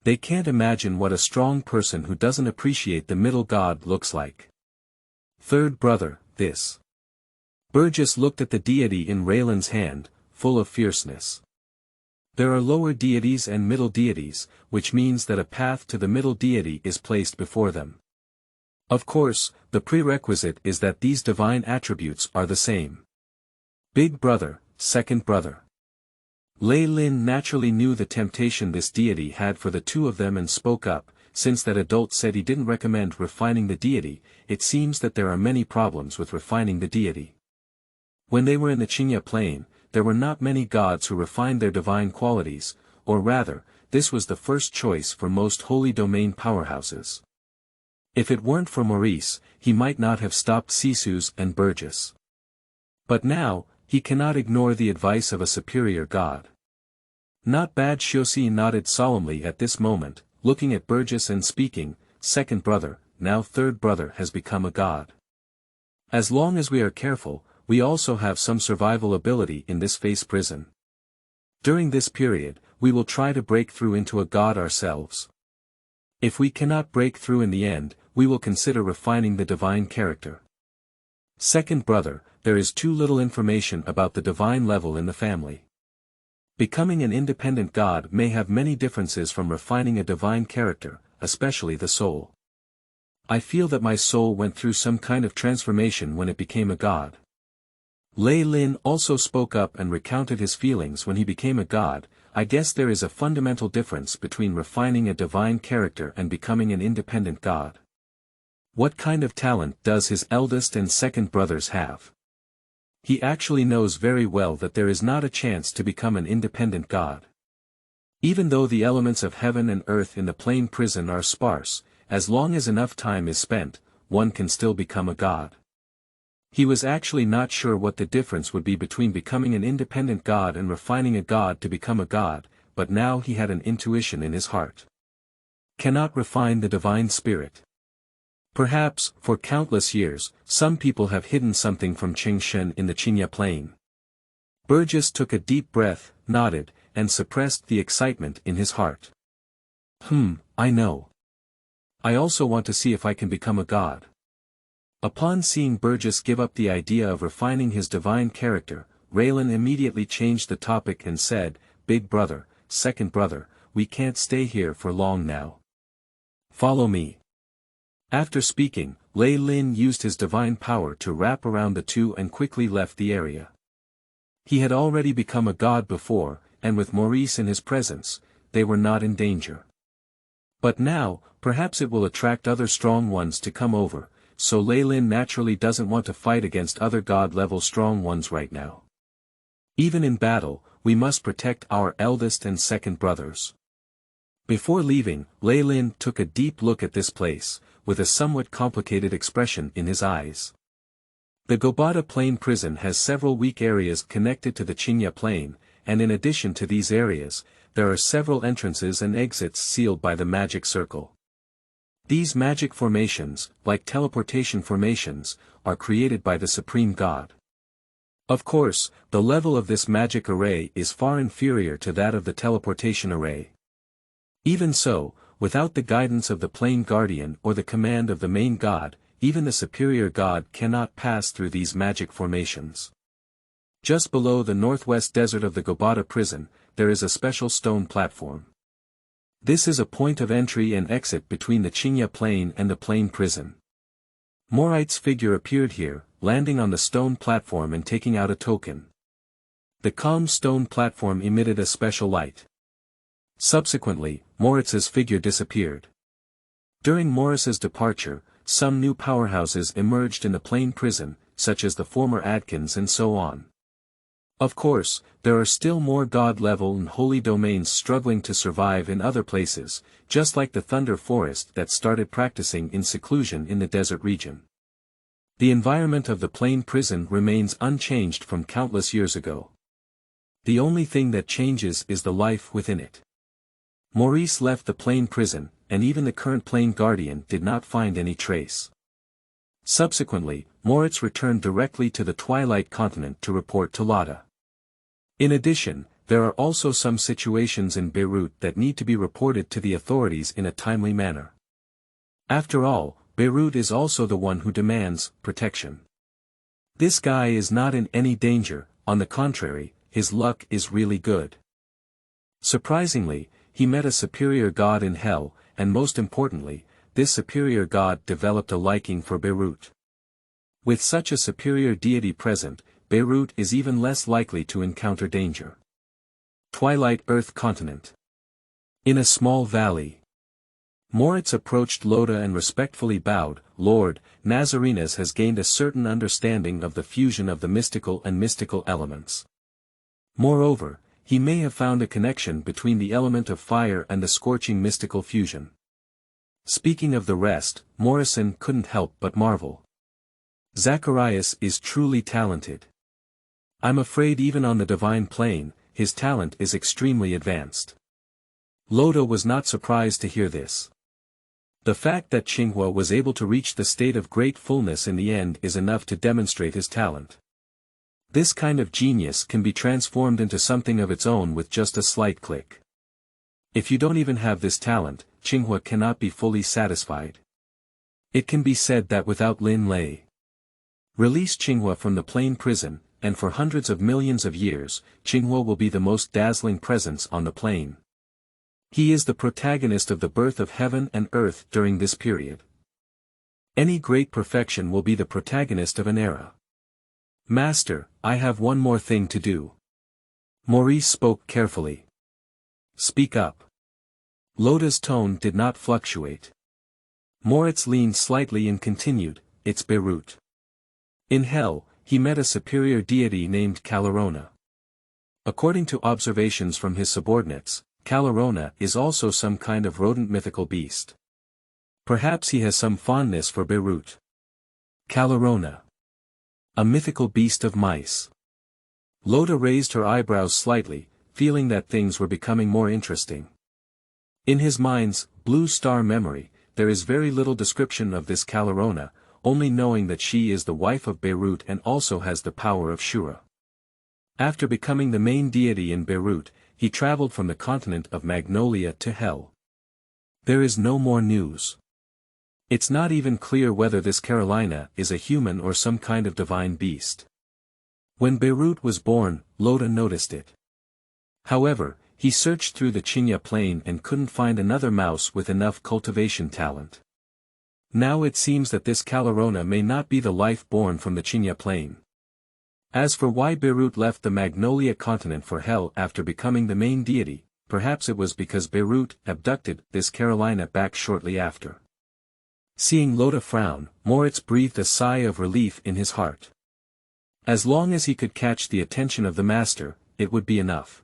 They can't imagine what a strong person who doesn't appreciate the middle god looks like. Third brother, this. Burgess looked at the deity in Raylan's hand, full of fierceness. There are lower deities and middle deities, which means that a path to the middle deity is placed before them. Of course, the prerequisite is that these divine attributes are the same. Big brother, second brother. Lei Lin naturally knew the temptation this deity had for the 2 of them and spoke up. Since that adult said he didn't recommend refining the deity, it seems that there are many problems with refining the deity. When they were in the Qinya plane, there were not many gods who refined their divine qualities, or rather, this was the first choice for most holy domain powerhouses. If it weren't for Maurice, he might not have stopped Sisu's and Burgess. But now, he cannot ignore the advice of a superior god. Not bad. Xiaoxi nodded solemnly at this moment, looking at Burgess and speaking, second brother, now third brother has become a god. As long as we are careful, we also have some survival ability in this Face prison. During this period, we will try to break through into a god ourselves. If we cannot break through in the end, we will consider refining the divine character. Second brother, there is too little information about the divine level in the family. Becoming an independent god may have many differences from refining a divine character, especially the soul. I feel that my soul went through some kind of transformation when it became a god. Lei Lin also spoke up and recounted his feelings when he became a god. I guess there is a fundamental difference between refining a divine character and becoming an independent god. What kind of talent does his eldest and second brothers have? He actually knows very well that there is not a chance to become an independent god. Even though the elements of heaven and earth in the plane prison are sparse, as long as enough time is spent, one can still become a god. He was actually not sure what the difference would be between becoming an independent god and refining a god to become a god, but now he had an intuition in his heart. Cannot refine the divine spirit. Perhaps, for countless years, some people have hidden something from Qingshen in the Qinya plane. Burgess took a deep breath, nodded, and suppressed the excitement in his heart. I know. I also want to see if I can become a god. Upon seeing Burgess give up the idea of refining his divine character, Raylan immediately changed the topic and said, Big brother, second brother, we can't stay here for long now. Follow me. After speaking, Lei Lin used his divine power to wrap around the 2 and quickly left the area. He had already become a god before, and with Maurice in his presence, they were not in danger. But now, perhaps it will attract other strong ones to come over, so Lei Lin naturally doesn't want to fight against other god-level strong ones right now. Even in battle, we must protect our eldest and second brothers. Before leaving, Lei Lin took a deep look at this place, with a somewhat complicated expression in his eyes. The Gobata Plain prison has several weak areas connected to the Qingya Plain, and in addition to these areas, there are several entrances and exits sealed by the magic circle. These magic formations, like teleportation formations, are created by the Supreme God. Of course, the level of this magic array is far inferior to that of the teleportation array. Even so, without the guidance of the Plain Guardian or the command of the main god, even the superior god cannot pass through these magic formations. Just below the northwest desert of the Gobata prison, there is a special stone platform. This is a point of entry and exit between the Qingya Plain and the Plain prison. Morite's figure appeared here, landing on the stone platform and taking out a token. The calm stone platform emitted a special light. Subsequently, Moritz's figure disappeared. During Morris's departure, some new powerhouses emerged in the Plain prison, such as the former Adkins and so on. Of course, there are still more god-level and holy domains struggling to survive in other places, just like the Thunder Forest that started practicing in seclusion in the desert region. The environment of the Plain prison remains unchanged from countless years ago. The only thing that changes is the life within it. Maurice left the Plain prison, and even the current Plain Guardian did not find any trace. Subsequently, Moritz returned directly to the Twilight Continent to report to Lada. In addition, there are also some situations in Beirut that need to be reported to the authorities in a timely manner. After all, Beirut is also the one who demands protection. This guy is not in any danger, on the contrary, his luck is really good. Surprisingly, he met a superior god in hell, and most importantly, this superior god developed a liking for Beirut. With such a superior deity present, Beirut is even less likely to encounter danger. Twilight Earth Continent. In a small valley. Moritz approached Loda and respectfully bowed. Lord, Nazarenes has gained a certain understanding of the fusion of the mystical and mystical elements. Moreover, he may have found a connection between the element of fire and the scorching mystical fusion. Speaking of the rest, Morrison couldn't help but marvel. Zacharias is truly talented. I'm afraid even on the divine plane, his talent is extremely advanced. Loda was not surprised to hear this. The fact that Qinghua was able to reach the state of great fullness in the end is enough to demonstrate his talent. This kind of genius can be transformed into something of its own with just a slight click. If you don't even have this talent, Qinghua cannot be fully satisfied. It can be said that without Lin Lei. Release Qinghua from the Plain prison, and for hundreds of millions of years, Qinghua will be the most dazzling presence on the plain. He is the protagonist of the birth of heaven and earth during this period. Any great perfection will be the protagonist of an era. Master, I have one more thing to do. Maurice spoke carefully. Speak up. Loda's tone did not fluctuate. Moritz leaned slightly and continued, it's Beirut. In hell, he met a superior deity named Calorona. According to observations from his subordinates, Calorona is also some kind of rodent mythical beast. Perhaps he has some fondness for Beirut. Calorona. A mythical beast of mice. Loda raised her eyebrows slightly, feeling that things were becoming more interesting. In his mind's blue star memory, there is very little description of this Calorona, only knowing that she is the wife of Beirut and also has the power of Shura. After becoming the main deity in Beirut, he traveled from the continent of Magnolia to Hell. There is no more news. It's not even clear whether this Carolina is a human or some kind of divine beast. When Beirut was born, Loda noticed it. However, he searched through the Qingya plain and couldn't find another mouse with enough cultivation talent. Now it seems that this Calorona may not be the life born from the Qingya plain. As for why Beirut left the Magnolia continent for Hell after becoming the main deity, perhaps it was because Beirut abducted this Carolina back shortly after. Seeing Loda frown, Moritz breathed a sigh of relief in his heart. As long as he could catch the attention of the master, it would be enough.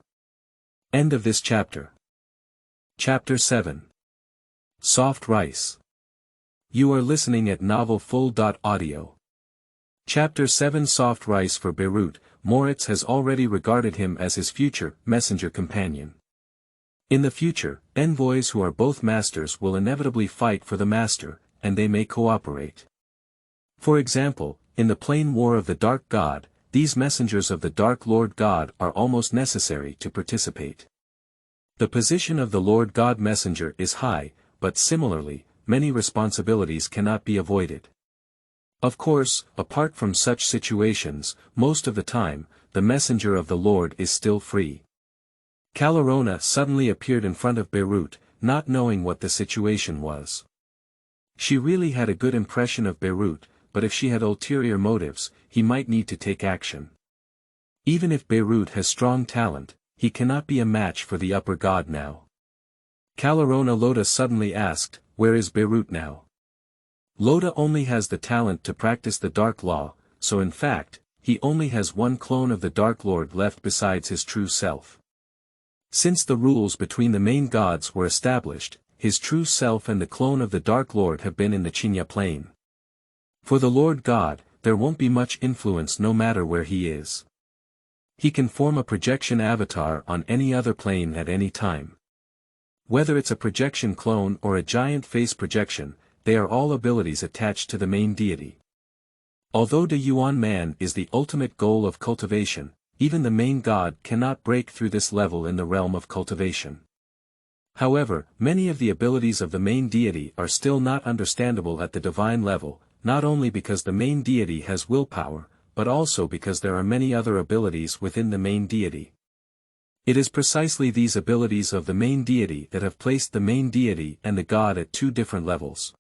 End of this chapter. Chapter 7. Soft Rice. You are listening at novelfull.audio. Chapter 7. Soft Rice. For Beirut, Moritz has already regarded him as his future messenger companion. In the future, envoys who are both masters will inevitably fight for the master, and they may cooperate. For example, in the plain war of the Dark God, these messengers of the Dark Lord God are almost necessary to participate. The position of the Lord God messenger is high, but similarly, many responsibilities cannot be avoided. Of course, apart from such situations, most of the time, the messenger of the Lord is still free. Calarona suddenly appeared in front of Beirut, not knowing what the situation was. She really had a good impression of Beirut, but if she had ulterior motives, he might need to take action. Even if Beirut has strong talent, he cannot be a match for the upper god now. Calarona Loda suddenly asked, "Where is Beirut now?" Loda only has the talent to practice the Dark Law, so in fact, he only has one clone of the Dark Lord left besides his true self. Since the rules between the main gods were established, his true self and the clone of the Dark Lord have been in the Chinya Plain. For the Lord God, there won't be much influence no matter where he is. He can form a projection avatar on any other plane at any time. Whether it's a projection clone or a giant face projection, they are all abilities attached to the main deity. Although the Yuan man is the ultimate goal of cultivation, even the main god cannot break through this level in the realm of cultivation. However, many of the abilities of the main deity are still not understandable at the divine level, not only because the main deity has willpower, but also because there are many other abilities within the main deity. It is precisely these abilities of the main deity that have placed the main deity and the god at two different levels.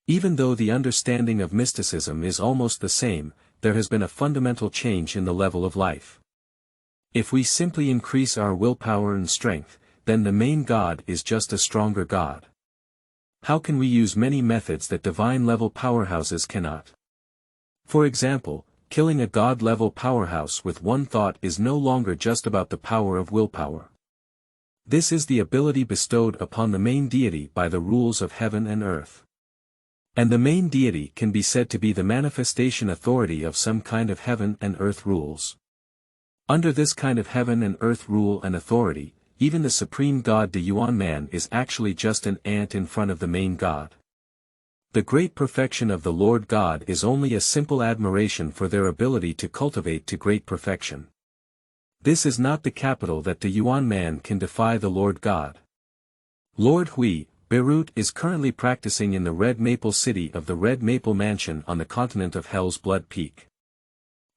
Even though the understanding of mysticism is almost the same, there has been a fundamental change in the level of life. If we simply increase our willpower and strength, then the main god is just a stronger god. How can we use many methods that divine-level powerhouses cannot? For example, killing a god-level powerhouse with one thought is no longer just about the power of willpower. This is the ability bestowed upon the main deity by the rules of heaven and earth. And the main deity can be said to be the manifestation authority of some kind of heaven and earth rules. Under this kind of heaven and earth rule and authority, even the supreme god the Yuan man is actually just an ant in front of the main god. The great perfection of the Lord God is only a simple admiration for their ability to cultivate to great perfection. This is not the capital that the Yuan man can defy the Lord God. Lord Hui, Beirut is currently practicing in the Red Maple City of the Red Maple Mansion on the continent of Hell's Blood Peak.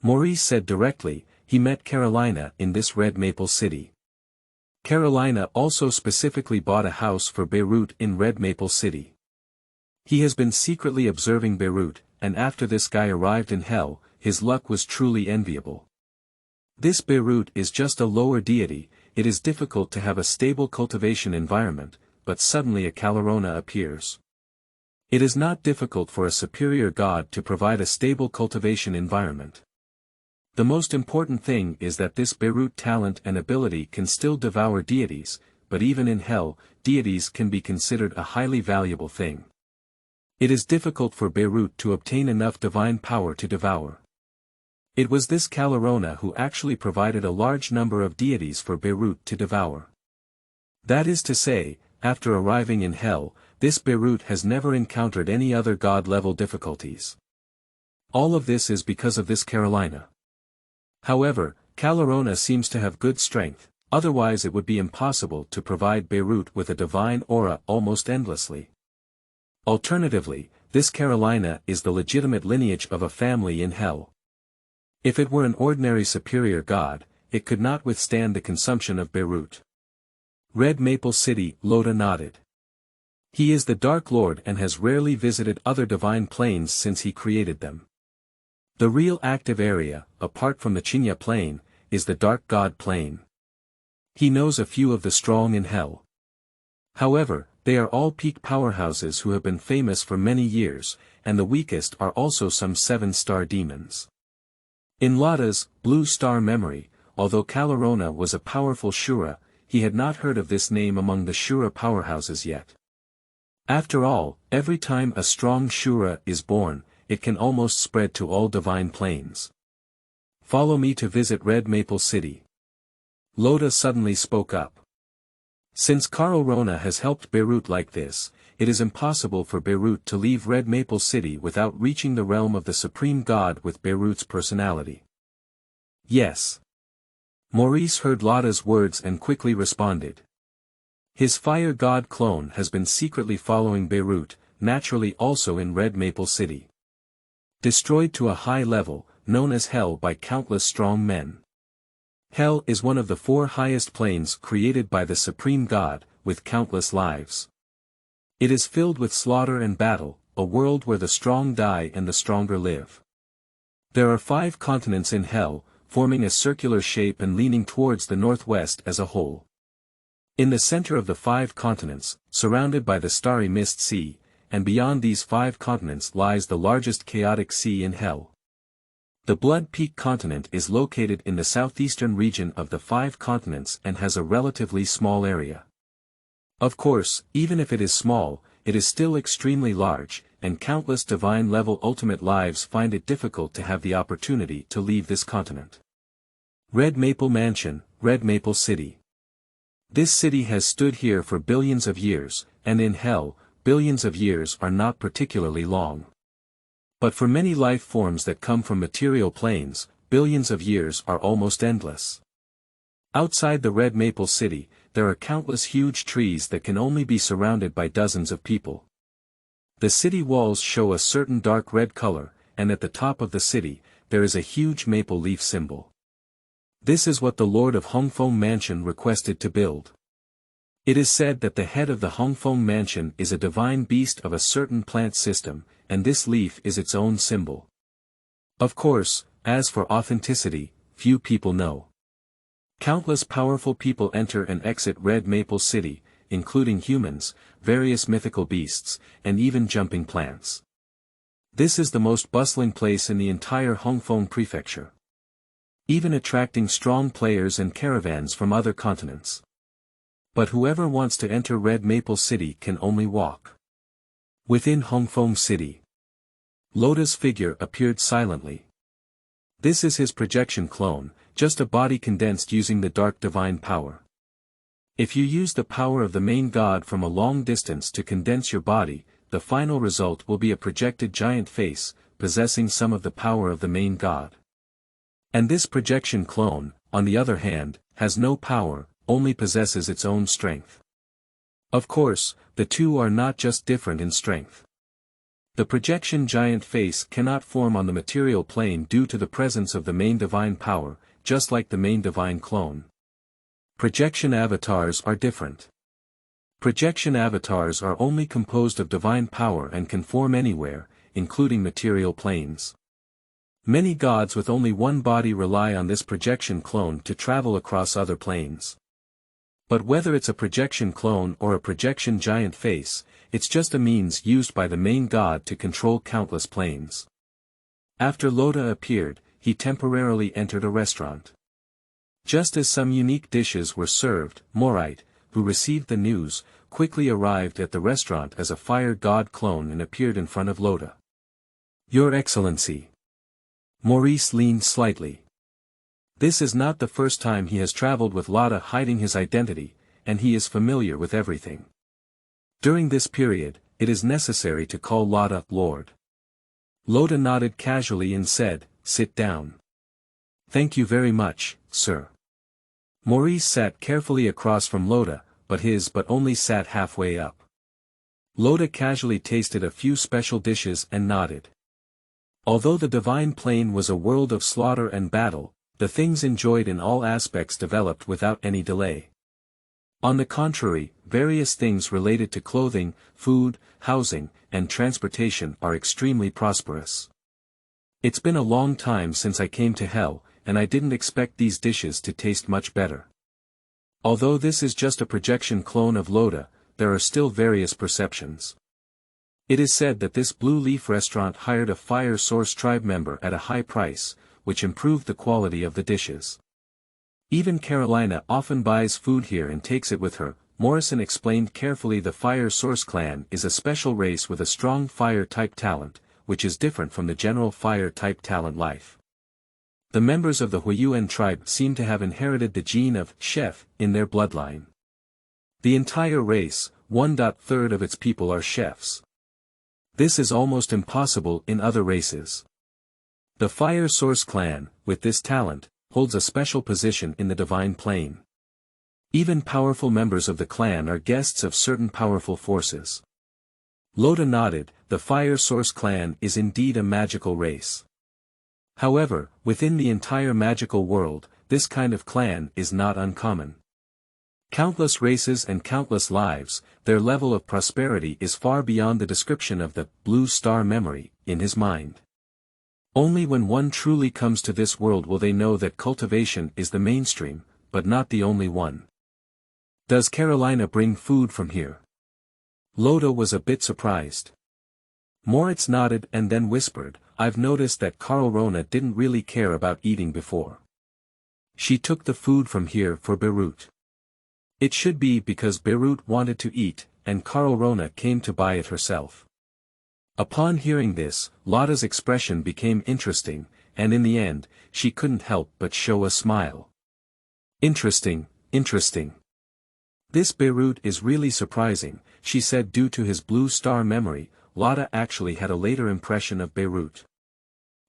Maurice said directly, he met Carolina in this Red Maple City. Carolina also specifically bought a house for Beirut in Red Maple City. He has been secretly observing Beirut, and after this guy arrived in Hell, his luck was truly enviable. This Beirut is just a lower deity, it is difficult to have a stable cultivation environment, but suddenly a Calarona appears. It is not difficult for a superior god to provide a stable cultivation environment. The most important thing is that this Beirut talent and ability can still devour deities, but even in Hell, deities can be considered a highly valuable thing. It is difficult for Beirut to obtain enough divine power to devour. It was this Calarona who actually provided a large number of deities for Beirut to devour. That is to say, after arriving in Hell, this Beirut has never encountered any other god-level difficulties. All of this is because of this Carolina. However, Calarona seems to have good strength, otherwise it would be impossible to provide Beirut with a divine aura almost endlessly. Alternatively, this Carolina is the legitimate lineage of a family in Hell. If it were an ordinary superior god, it could not withstand the consumption of Beirut. Red Maple City, Loda nodded. He is the Dark Lord and has rarely visited other divine planes since he created them. The real active area, apart from the Chinya plane, is the Dark God plane. He knows a few of the strong in Hell. However, they are all peak powerhouses who have been famous for many years, and the weakest are also some 7-star demons. In Lotta's Blue Star memory, although Kalarona was a powerful Shura, he had not heard of this name among the Shura powerhouses yet. After all, every time a strong Shura is born, it can almost spread to all divine planes. Follow me to visit Red Maple City. Lotta suddenly spoke up. Since Karl-Rona has helped Beirut like this, it is impossible for Beirut to leave Red Maple City without reaching the realm of the Supreme God with Beirut's personality. Yes. Maurice heard Lotta's words and quickly responded. His fire god clone has been secretly following Beirut, naturally also in Red Maple City. Destroyed to a high level, known as Hell by countless strong men. Hell is one of the 4 highest planes created by the Supreme God, with countless lives. It is filled with slaughter and battle, a world where the strong die and the stronger live. There are 5 continents in Hell, forming a circular shape and leaning towards the northwest as a whole. In the center of the 5 continents, surrounded by the starry mist sea, and beyond these 5 continents lies the largest chaotic sea in Hell. The Blood Peak continent is located in the southeastern region of the 5 continents and has a relatively small area. Of course, even if it is small, it is still extremely large, and countless divine-level ultimate lives find it difficult to have the opportunity to leave this continent. Red Maple Mansion, Red Maple City. This city has stood here for billions of years, and in Hell, billions of years are not particularly long. But for many life forms that come from material planes, billions of years are almost endless. Outside the Red Maple City, there are countless huge trees that can only be surrounded by dozens of people. The city walls show a certain dark red color, and at the top of the city, there is a huge maple leaf symbol. This is what the Lord of Hongfeng Mansion requested to build. It is said that the head of the Hongfeng Mansion is a divine beast of a certain plant system, and this leaf is its own symbol. Of course, as for authenticity, few people know. Countless powerful people enter and exit Red Maple City, including humans, various mythical beasts, and even jumping plants. This is the most bustling place in the entire Hongfeng Prefecture, even attracting strong players and caravans from other continents. But whoever wants to enter Red Maple City can only walk. Within Hongfeng City, Lotta's figure appeared silently. This is his projection clone, just a body condensed using the dark divine power. If you use the power of the main god from a long distance to condense your body, the final result will be a projected giant face, possessing some of the power of the main god. And this projection clone, on the other hand, has no power, only possesses its own strength. Of course, the two are not just different in strength. The projection giant face cannot form on the material plane due to the presence of the main divine power, just like the main divine clone. Projection avatars are different. Projection avatars are only composed of divine power and can form anywhere, including material planes. Many gods with only one body rely on this projection clone to travel across other planes. But whether it's a projection clone or a projection giant face, it's just a means used by the main god to control countless planes. After Lotta appeared, he temporarily entered a restaurant. Just as some unique dishes were served, Morite, who received the news, quickly arrived at the restaurant as a fire god clone and appeared in front of Lotta. Your Excellency. Maurice leaned slightly. This is not the first time he has traveled with Lotta hiding his identity, and he is familiar with everything. During this period, it is necessary to call Lotta Lord. Lotta nodded casually and said, "Sit down." "Thank you very much, sir." Maurice sat carefully across from Lotta, but only sat halfway up. Lotta casually tasted a few special dishes and nodded. Although the divine plane was a world of slaughter and battle, the things enjoyed in all aspects developed without any delay. On the contrary, various things related to clothing, food, housing, and transportation are extremely prosperous. It's been a long time since I came to Hell, and I didn't expect these dishes to taste much better. Although this is just a projection clone of Lotta, there are still various perceptions. It is said that this Blue Leaf restaurant hired a Fire Source tribe member at a high price, which improved the quality of the dishes. Even Carolina often buys food here and takes it with her. Morrison explained carefully. The Fire Source clan is a special race with a strong fire-type talent, which is different from the general fire-type talent life. The members of the Huiyuan tribe seem to have inherited the gene of chef in their bloodline. The entire race, 1/3 of its people are chefs. This is almost impossible in other races. The Fire Source clan, with this talent, holds a special position in the divine plane. Even powerful members of the clan are guests of certain powerful forces. Loda nodded. The Fire Source clan is indeed a magical race. However, within the entire magical world, this kind of clan is not uncommon. Countless races and countless lives, their level of prosperity is far beyond the description of the blue star memory in his mind. Only when one truly comes to this world will they know that cultivation is the mainstream, but not the only one. Does Carolina bring food from here? Loda was a bit surprised. Moritz nodded and then whispered, I've noticed that Carolina didn't really care about eating before. She took the food from here for Beirut. It should be because Beirut wanted to eat, and Carolina came to buy it herself. Upon hearing this, Loda's expression became interesting, and in the end, she couldn't help but show a smile. Interesting, interesting. This Beirut is really surprising, she said. Due to his blue star memory, Loda actually had a later impression of Beirut.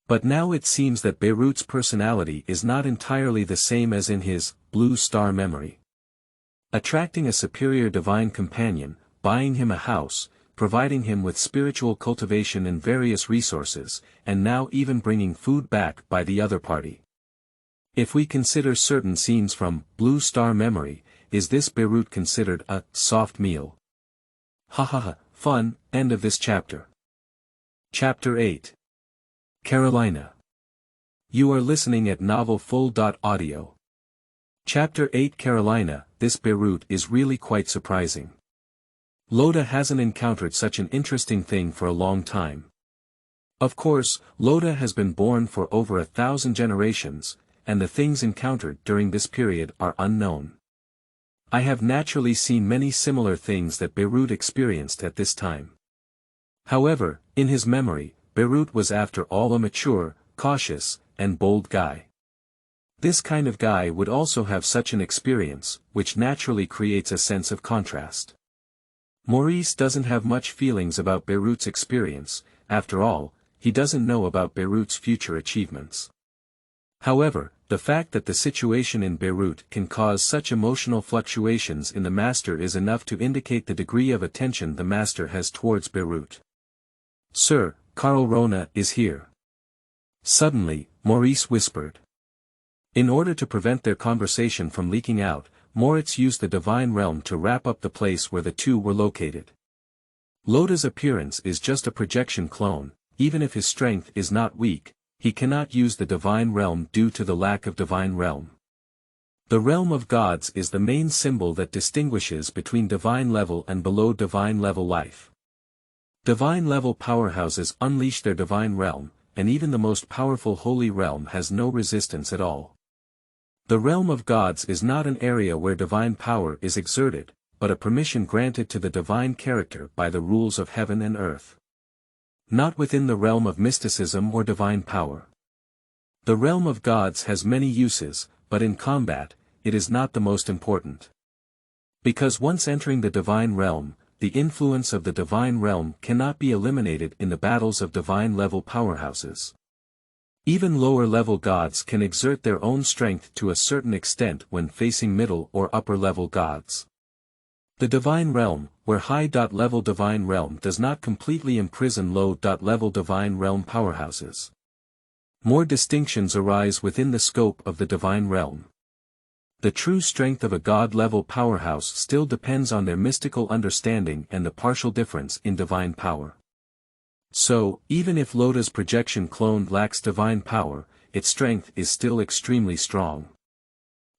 But now it seems that Beirut's personality is not entirely the same as in his blue star memory. Attracting a superior divine companion, buying him a house, providing him with spiritual cultivation and various resources, and now even bringing food back by the other party. If we consider certain scenes from Blue Star Memory, is this Beirut considered a soft meal? Ha ha ha, fun. End of this chapter. Chapter 8. Carolina. You are listening at novelfull.audio. Chapter 8. Carolina. This Beirut is really quite surprising. Loda hasn't encountered such an interesting thing for a long time. Of course, Loda has been born for over 1,000 generations, and the things encountered during this period are unknown. I have naturally seen many similar things that Beirut experienced at this time. However, in his memory, Beirut was after all a mature, cautious, and bold guy. This kind of guy would also have such an experience, which naturally creates a sense of contrast. Maurice doesn't have much feelings about Beirut's experience. After all, he doesn't know about Beirut's future achievements. However, the fact that the situation in Beirut can cause such emotional fluctuations in the master is enough to indicate the degree of attention the master has towards Beirut. Sir, Carolina is here. Suddenly, Maurice whispered. In order to prevent their conversation from leaking out, Moritz used the divine realm to wrap up the place where the two were located. Loda's appearance is just a projection clone. Even if his strength is not weak, he cannot use the divine realm due to the lack of divine realm. The realm of gods is the main symbol that distinguishes between divine level and below divine level life. Divine level powerhouses unleash their divine realm, and even the most powerful holy realm has no resistance at all. The realm of gods is not an area where divine power is exerted, but a permission granted to the divine character by the rules of heaven and earth. Not within the realm of mysticism or divine power. The realm of gods has many uses, but in combat, it is not the most important. Because once entering the divine realm, the influence of the divine realm cannot be eliminated in the battles of divine level powerhouses. Even lower-level gods can exert their own strength to a certain extent when facing middle or upper-level gods. The divine realm, where high-level divine realm does not completely imprison low-level divine realm powerhouses. More distinctions arise within the scope of the divine realm. The true strength of a god-level powerhouse still depends on their mystical understanding and the partial difference in divine power. So, even if Loda's projection clone lacks divine power, its strength is still extremely strong.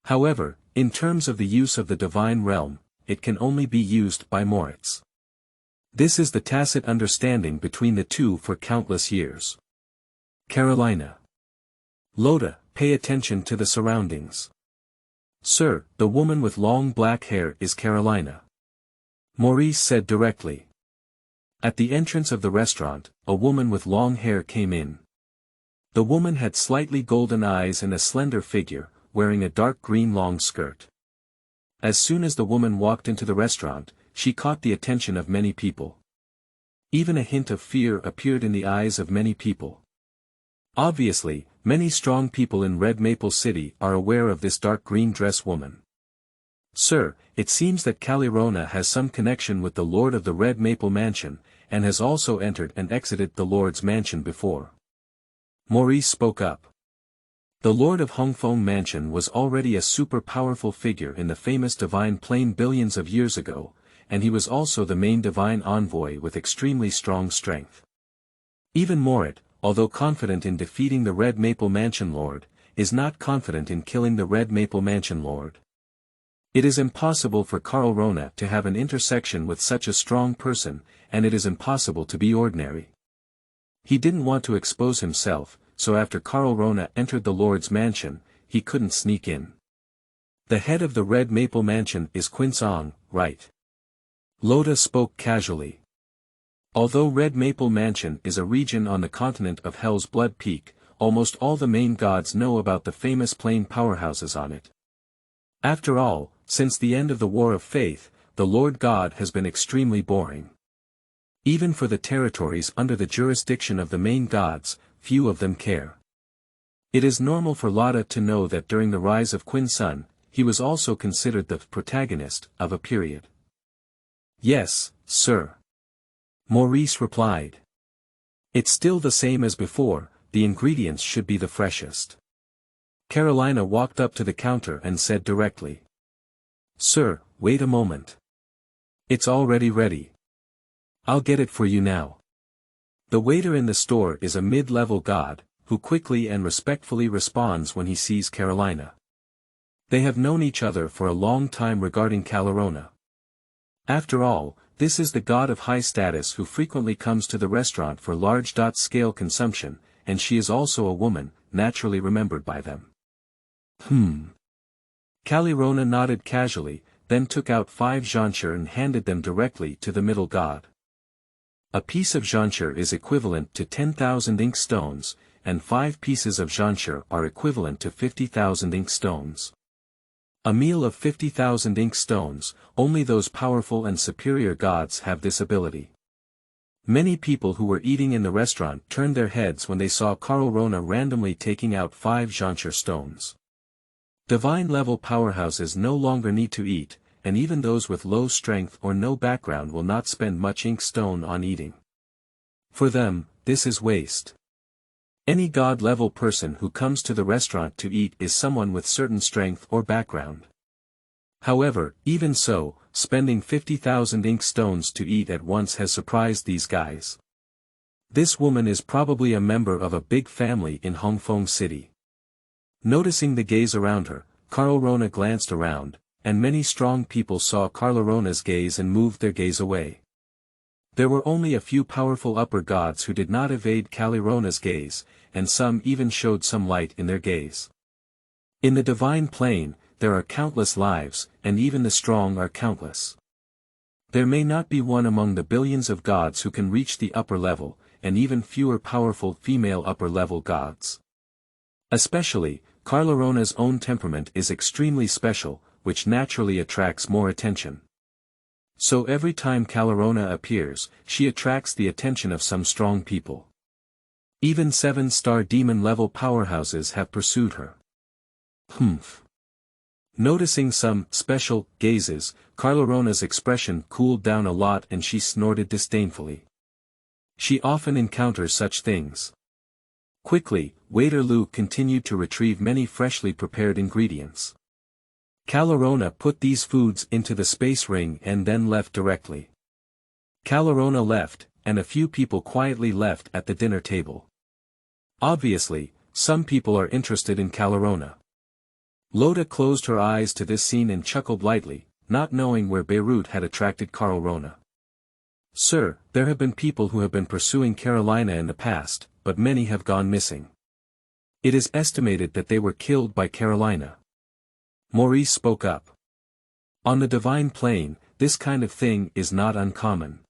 However, in terms of the use of the divine realm, it can only be used by Moritz. This is the tacit understanding between the two for countless years. Carolina. Loda, pay attention to the surroundings. Sir, the woman with long black hair is Carolina. Maurice said directly. At the entrance of the restaurant, a woman with long hair came in. The woman had slightly golden eyes and a slender figure, wearing a dark green long skirt. As soon as the woman walked into the restaurant, she caught the attention of many people. Even a hint of fear appeared in the eyes of many people. Obviously, many strong people in Red Maple City are aware of this dark green dress woman. Sir, it seems that Calirona has some connection with the Lord of the Red Maple Mansion, and has also entered and exited the Lord's mansion before. Maurice spoke up. The Lord of Hongfeng Mansion was already a super powerful figure in the famous Divine Plane billions of years ago, and he was also the main divine envoy with extremely strong strength. Even Morit, although confident in defeating the Red Maple Mansion Lord, is not confident in killing the Red Maple Mansion Lord. It is impossible for Karl Rona to have an intersection with such a strong person, and it is impossible to be ordinary. He didn't want to expose himself, so after Karl Rona entered the Lord's mansion, he couldn't sneak in. The head of the Red Maple Mansion is Quinsong, right? Loda spoke casually. Although Red Maple Mansion is a region on the continent of Hell's Blood Peak, almost all the main gods know about the famous plane powerhouses on it. After all, since the end of the War of Faith, the Lord God has been extremely boring. Even for the territories under the jurisdiction of the main gods, few of them care. It is normal for Loda to know that during the rise of Quinsun, he was also considered the protagonist of a period. Yes, sir. Maurice replied. It's still the same as before, the ingredients should be the freshest. Carolina walked up to the counter and said directly. Sir, wait a moment. It's already ready. I'll get it for you now. The waiter in the store is a mid-level god, who quickly and respectfully responds when he sees Carolina. They have known each other for a long time regarding Calirona. After all, this is the god of high status who frequently comes to the restaurant for large-scale consumption, and she is also a woman, naturally remembered by them. Calirona nodded casually, then took out 5 jonchure and handed them directly to the middle god. A piece of jonchure is equivalent to 10,000 ink stones, and 5 pieces of jonchure are equivalent to 50,000 ink stones. A meal of 50,000 ink stones, only those powerful and superior gods have this ability. Many people who were eating in the restaurant turned their heads when they saw Karl Rona randomly taking out 5 jonchure stones. Divine-level powerhouses no longer need to eat, and even those with low strength or no background will not spend much ink stone on eating. For them, this is waste. Any god-level person who comes to the restaurant to eat is someone with certain strength or background. However, even so, spending 50,000 ink stones to eat at once has surprised these guys. This woman is probably a member of a big family in Hongfeng City. Noticing the gaze around her, Karl Rona glanced around, and many strong people saw Karl Rona's gaze and moved their gaze away. There were only a few powerful upper gods who did not evade Calirona's gaze, and some even showed some light in their gaze. In the divine plane, there are countless lives, and even the strong are countless. There may not be one among the billions of gods who can reach the upper level, and even fewer powerful female upper-level gods. Especially, Calirona's own temperament is extremely special, which naturally attracts more attention. So every time Calirona appears, she attracts the attention of some strong people. Even 7-star demon-level powerhouses have pursued her. Noticing some special gazes, Calirona's expression cooled down a lot and she snorted disdainfully. She often encounters such things. Quickly, waiter Lu continued to retrieve many freshly prepared ingredients. Calirona put these foods into the space ring and then left directly. Calirona left, and a few people quietly left at the dinner table. Obviously, some people are interested in Calirona. Loda closed her eyes to this scene and chuckled lightly, not knowing where Beirut had attracted Karl Rona. Sir, there have been people who have been pursuing Carolina in the past, but many have gone missing. It is estimated that they were killed by Carolina. Maurice spoke up. On the divine plane, this kind of thing is not uncommon.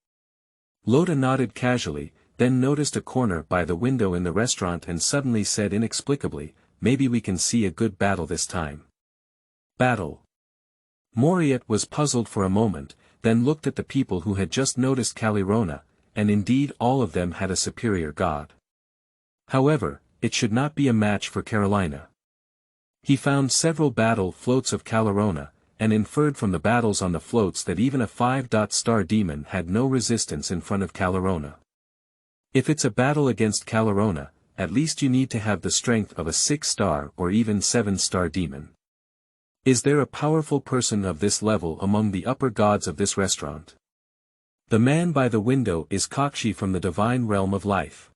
Loda nodded casually, then noticed a corner by the window in the restaurant and suddenly said inexplicably, maybe we can see a good battle this time. Battle. Moriat was puzzled for a moment, then looked at the people who had just noticed Calirona, and indeed all of them had a superior god. However, it should not be a match for Carolina. He found several battle floats of Calirona, and inferred from the battles on the floats that even a 5-star demon had no resistance in front of Calirona. If it's a battle against Calirona, at least you need to have the strength of a 6-star or even 7-star demon. Is there a powerful person of this level among the upper gods of this restaurant? The man by the window is Kakshi from the divine realm of life.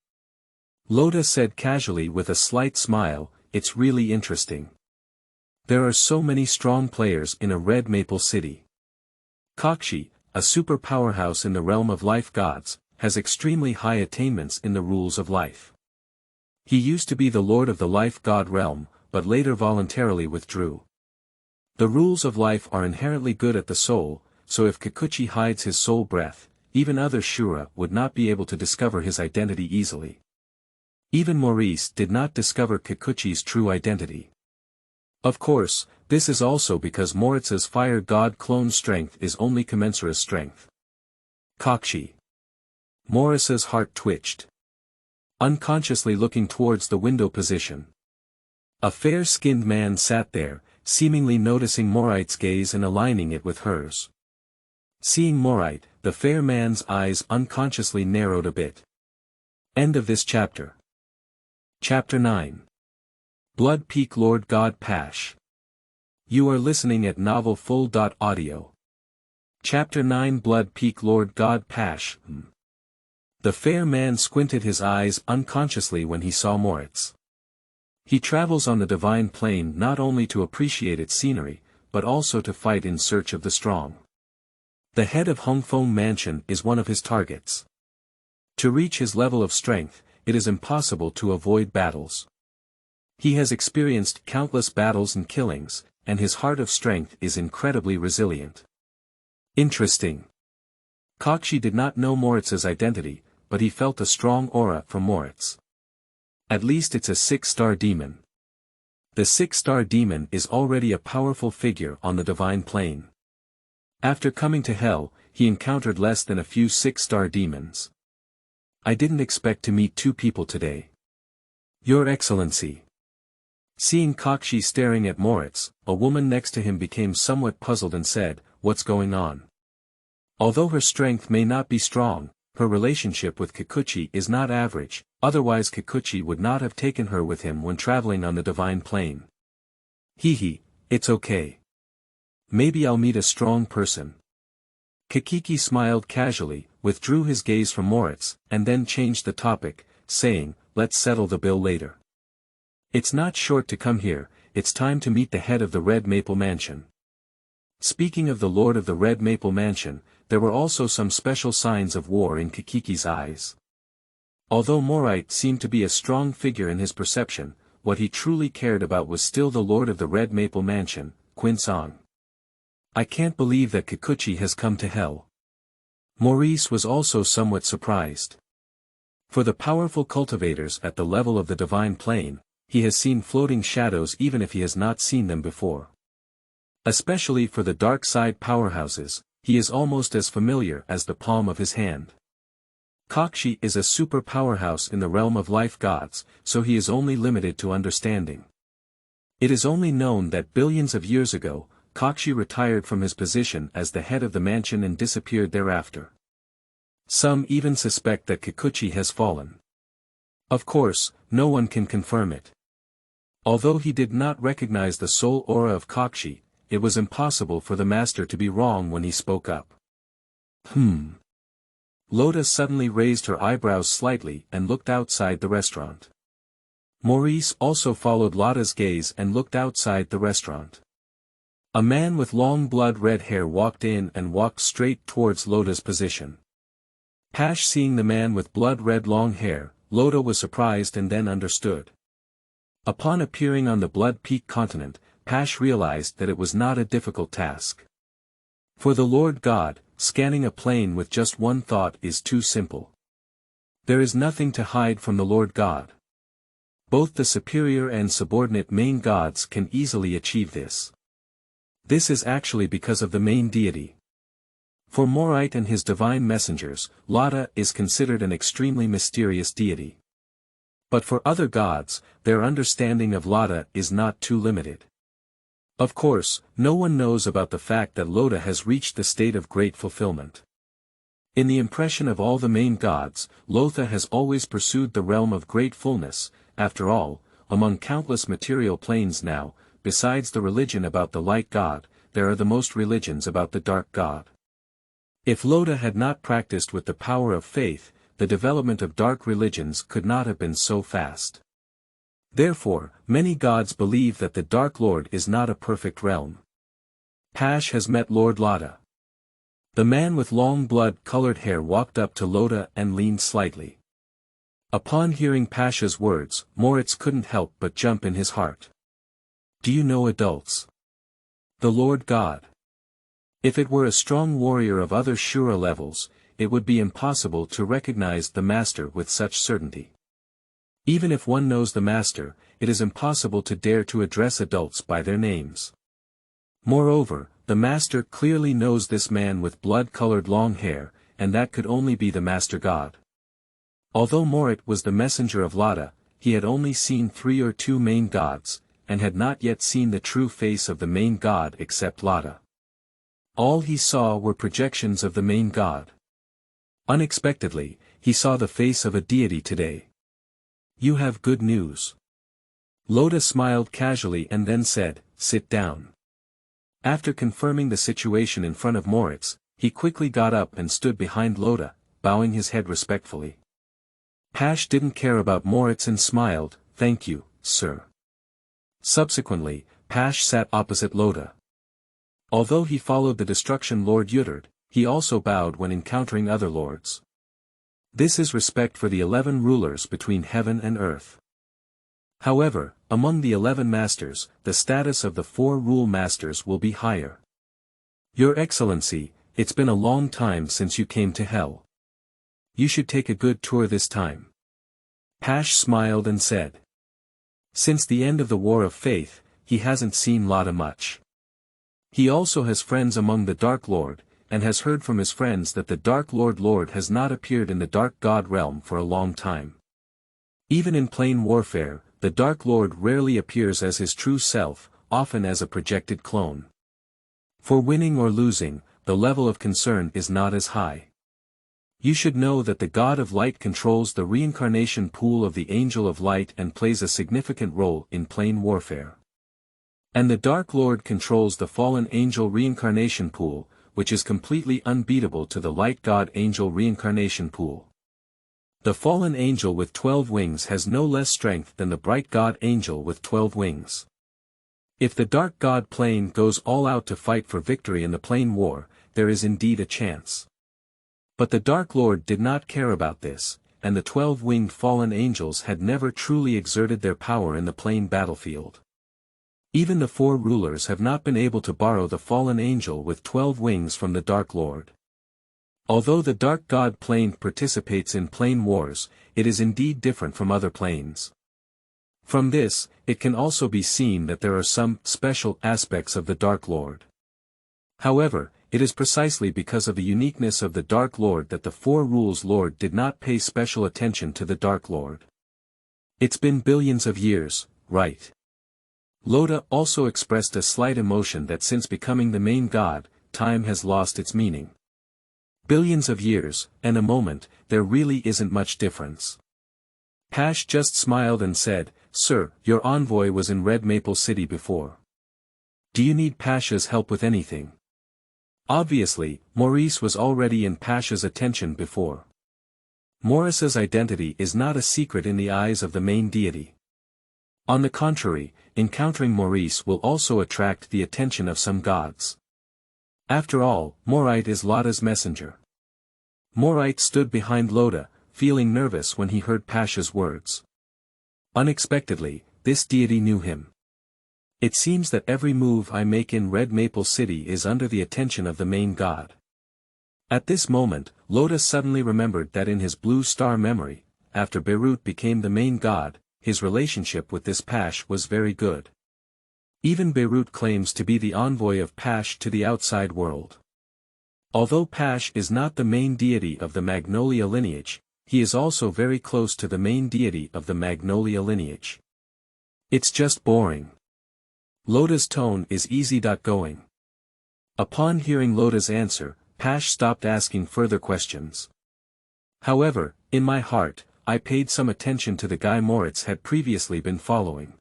Loda said casually with a slight smile, it's really interesting. There are so many strong players in a red maple city. Kakshi, a super powerhouse in the realm of life gods, has extremely high attainments in the rules of life. He used to be the lord of the life god realm, but later voluntarily withdrew. The rules of life are inherently good at the soul, so if Kikuchi hides his soul breath, even other Shura would not be able to discover his identity easily. Even Maurice did not discover Kikuchi's true identity. Of course, this is also because Moritz's fire god clone strength is only commensurate strength. Kakshi. Maurice's heart twitched. Unconsciously looking towards the window position. A fair-skinned man sat there, seemingly noticing Morite's gaze and aligning it with hers. Seeing Morite, the fair man's eyes unconsciously narrowed a bit. End of this chapter. Chapter 9. Blood Peak Lord God Pash. You are listening at novelfull.audio. Chapter 9 Blood Peak Lord God Pash. The fair man squinted his eyes unconsciously when he saw Moritz. He travels on the divine plane not only to appreciate its scenery, but also to fight in search of the strong. The head of Hongfeng Mansion is one of his targets. To reach his level of strength, it is impossible to avoid battles. He has experienced countless battles and killings, and his heart of strength is incredibly resilient. Interesting. Kakshi did not know Moritz's identity, but he felt a strong aura from Moritz. At least it's a 6-star demon. The 6-star demon is already a powerful figure on the divine plane. After coming to hell, he encountered less than a few 6-star demons. I didn't expect to meet two people today. Your Excellency. Seeing Kakshi staring at Moritz, a woman next to him became somewhat puzzled and said, "What's going on?" Although her strength may not be strong, her relationship with Kikuchi is not average, otherwise Kikuchi would not have taken her with him when traveling on the divine plane. Hehe, it's okay. Maybe I'll meet a strong person. Kikiki smiled casually, withdrew his gaze from Moritz, and then changed the topic, saying, let's settle the bill later. It's not short to come here, it's time to meet the head of the Red Maple Mansion. Speaking of the Lord of the Red Maple Mansion, there were also some special signs of war in Kikiki's eyes. Although Morite seemed to be a strong figure in his perception, what he truly cared about was still the Lord of the Red Maple Mansion, Quinsong. I can't believe that Kikuchi has come to hell. Maurice was also somewhat surprised. For the powerful cultivators at the level of the divine plane, he has seen floating shadows even if he has not seen them before. Especially for the dark side powerhouses, he is almost as familiar as the palm of his hand. Kakshi is a super powerhouse in the realm of life gods, so he is only limited to understanding. It is only known that billions of years ago, Kakshi retired from his position as the head of the mansion and disappeared thereafter. Some even suspect that Kikuchi has fallen. Of course, no one can confirm it. Although he did not recognize the soul aura of Kakshi, it was impossible for the master to be wrong when he spoke up. Loda suddenly raised her eyebrows slightly and looked outside the restaurant. Maurice also followed Loda's gaze and looked outside the restaurant. A man with long blood-red hair walked in and walked straight towards Loda's position. Pash seeing the man with blood-red long hair, Loda was surprised and then understood. Upon appearing on the Blood Peak continent, Pash realized that it was not a difficult task. For the Lord God, scanning a plane with just one thought is too simple. There is nothing to hide from the Lord God. Both the superior and subordinate main gods can easily achieve this. This is actually because of the main deity. For Morite and his divine messengers, Lada is considered an extremely mysterious deity. But for other gods, their understanding of Lada is not too limited. Of course, no one knows about the fact that Loda has reached the state of great fulfillment. In the impression of all the main gods, Lotha has always pursued the realm of great fullness. After all, among countless material planes now, besides the religion about the light god, there are the most religions about the dark god. If Loda had not practiced with the power of faith, the development of dark religions could not have been so fast. Therefore, many gods believe that the Dark Lord is not a perfect realm. Pash has met Lord Lada. The man with long blood-colored hair walked up to Loda and leaned slightly. Upon hearing Pasha's words, Moritz couldn't help but jump in his heart. Do you know adults? The Lord God. If it were a strong warrior of other Shura levels, it would be impossible to recognize the Master with such certainty. Even if one knows the Master, it is impossible to dare to address adults by their names. Moreover, the Master clearly knows this man with blood-colored long hair, and that could only be the Master God. Although Morit was the messenger of Lada, he had only seen 3 or 2 main gods, and had not yet seen the true face of the main god except Lada. All he saw were projections of the main god. Unexpectedly, he saw the face of a deity today. You have good news. Loda smiled casually and then said, sit down. After confirming the situation in front of Moritz, he quickly got up and stood behind Loda, bowing his head respectfully. Pash didn't care about Moritz and smiled, thank you, sir. Subsequently, Pash sat opposite Loda. Although he followed the destruction Lord Yutard, he also bowed when encountering other lords. This is respect for the 11 rulers between heaven and earth. However, among the 11 masters, the status of the 4 rule masters will be higher. Your Excellency, it's been a long time since you came to hell. You should take a good tour this time. Pash smiled and said. Since the end of the War of Faith, he hasn't seen Lada much. He also has friends among the Dark Lord, and has heard from his friends that the Dark Lord has not appeared in the Dark God realm for a long time. Even in plain warfare, the Dark Lord rarely appears as his true self, often as a projected clone. For winning or losing, the level of concern is not as high. You should know that the God of Light controls the reincarnation pool of the Angel of Light and plays a significant role in plain warfare. And the Dark Lord controls the fallen angel reincarnation pool, which is completely unbeatable to the Light God angel reincarnation pool. The fallen angel with 12 wings has no less strength than the bright God angel with 12 wings. If the Dark God plane goes all out to fight for victory in the plane war, there is indeed a chance. But the Dark Lord did not care about this, and the 12-winged fallen angels had never truly exerted their power in the plane battlefield. Even the 4 rulers have not been able to borrow the fallen angel with 12 wings from the Dark Lord. Although the Dark God plane participates in plane wars, it is indeed different from other planes. From this, it can also be seen that there are some special aspects of the Dark Lord. However, it is precisely because of the uniqueness of the Dark Lord that the 4 Rules Lord did not pay special attention to the Dark Lord. It's been billions of years, right? Loda also expressed a slight emotion that since becoming the main god, time has lost its meaning. Billions of years, and a moment, there really isn't much difference. Pash just smiled and said, Sir, your envoy was in Red Maple City before. Do you need Pasha's help with anything? Obviously, Maurice was already in Pasha's attention before. Maurice's identity is not a secret in the eyes of the main deity. On the contrary, encountering Maurice will also attract the attention of some gods. After all, Morite is Lada's messenger. Morite stood behind Loda, feeling nervous when he heard Pasha's words. Unexpectedly, this deity knew him. It seems that every move I make in Red Maple City is under the attention of the main god. At this moment, Loda suddenly remembered that in his blue star memory, after Beirut became the main god, his relationship with this Pash was very good. Even Beirut claims to be the envoy of Pash to the outside world. Although Pash is not the main deity of the Magnolia lineage, he is also very close to the main deity of the Magnolia lineage. It's just boring. Loda's tone is easygoing. Upon hearing Loda's answer, Pash stopped asking further questions. However, in my heart, I paid some attention to the guy Moritz had previously been following.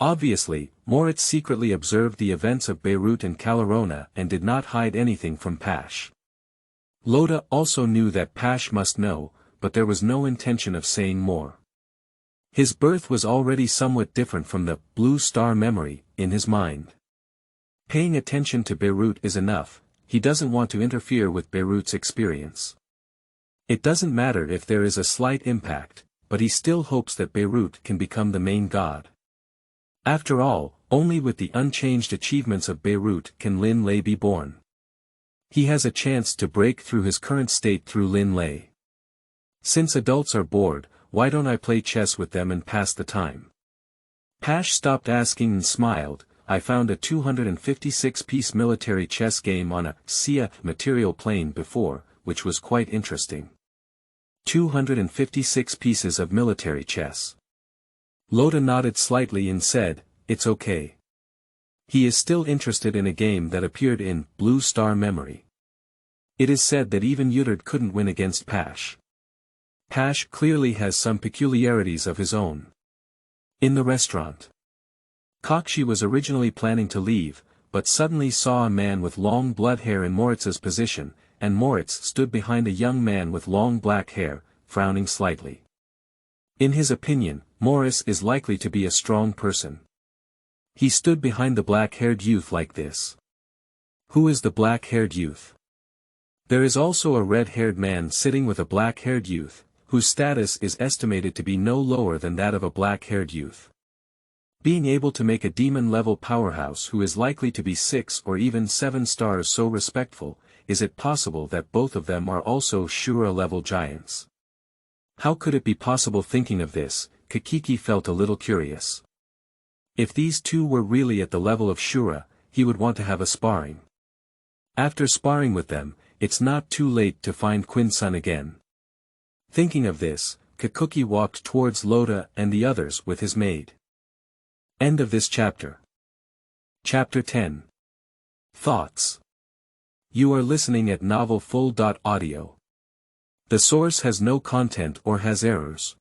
Obviously, Moritz secretly observed the events of Beirut and Calarona and did not hide anything from Pash. Loda also knew that Pash must know, but there was no intention of saying more. His birth was already somewhat different from the blue star memory in his mind. Paying attention to Beirut is enough, he doesn't want to interfere with Beirut's experience. It doesn't matter if there is a slight impact, but he still hopes that Beirut can become the main god. After all, only with the unchanged achievements of Beirut can Lin Lei be born. He has a chance to break through his current state through Lin Lei. Since adults are bored, why don't I play chess with them and pass the time? Pash stopped asking and smiled. I found a 256-piece military chess game on a SIA material plane before, which was quite interesting. 256 pieces of military chess. Loda nodded slightly and said, "It's okay." He is still interested in a game that appeared in Blue Star Memory. It is said that even Yudard couldn't win against Pash. Pash clearly has some peculiarities of his own. In the restaurant, Kakshi was originally planning to leave, but suddenly saw a man with long blood hair in Moritz's position, and Moritz stood behind a young man with long black hair, frowning slightly. In his opinion, Morris is likely to be a strong person. He stood behind the black-haired youth like this. Who is the black-haired youth? There is also a red-haired man sitting with a black-haired youth, whose status is estimated to be no lower than that of a black-haired youth. Being able to make a demon-level powerhouse who is likely to be 6 or even 7 stars so respectful, is it possible that both of them are also Shura-level giants? How could it be possible? Thinking of this, Kakiki felt a little curious. If these two were really at the level of Shura, he would want to have a sparring. After sparring with them, it's not too late to find Quinsun again. Thinking of this, Kakuki walked towards Loda and the others with his maid. End of this chapter. Chapter 10. Thoughts. You are listening at novelfull.audio. The source has no content or has errors.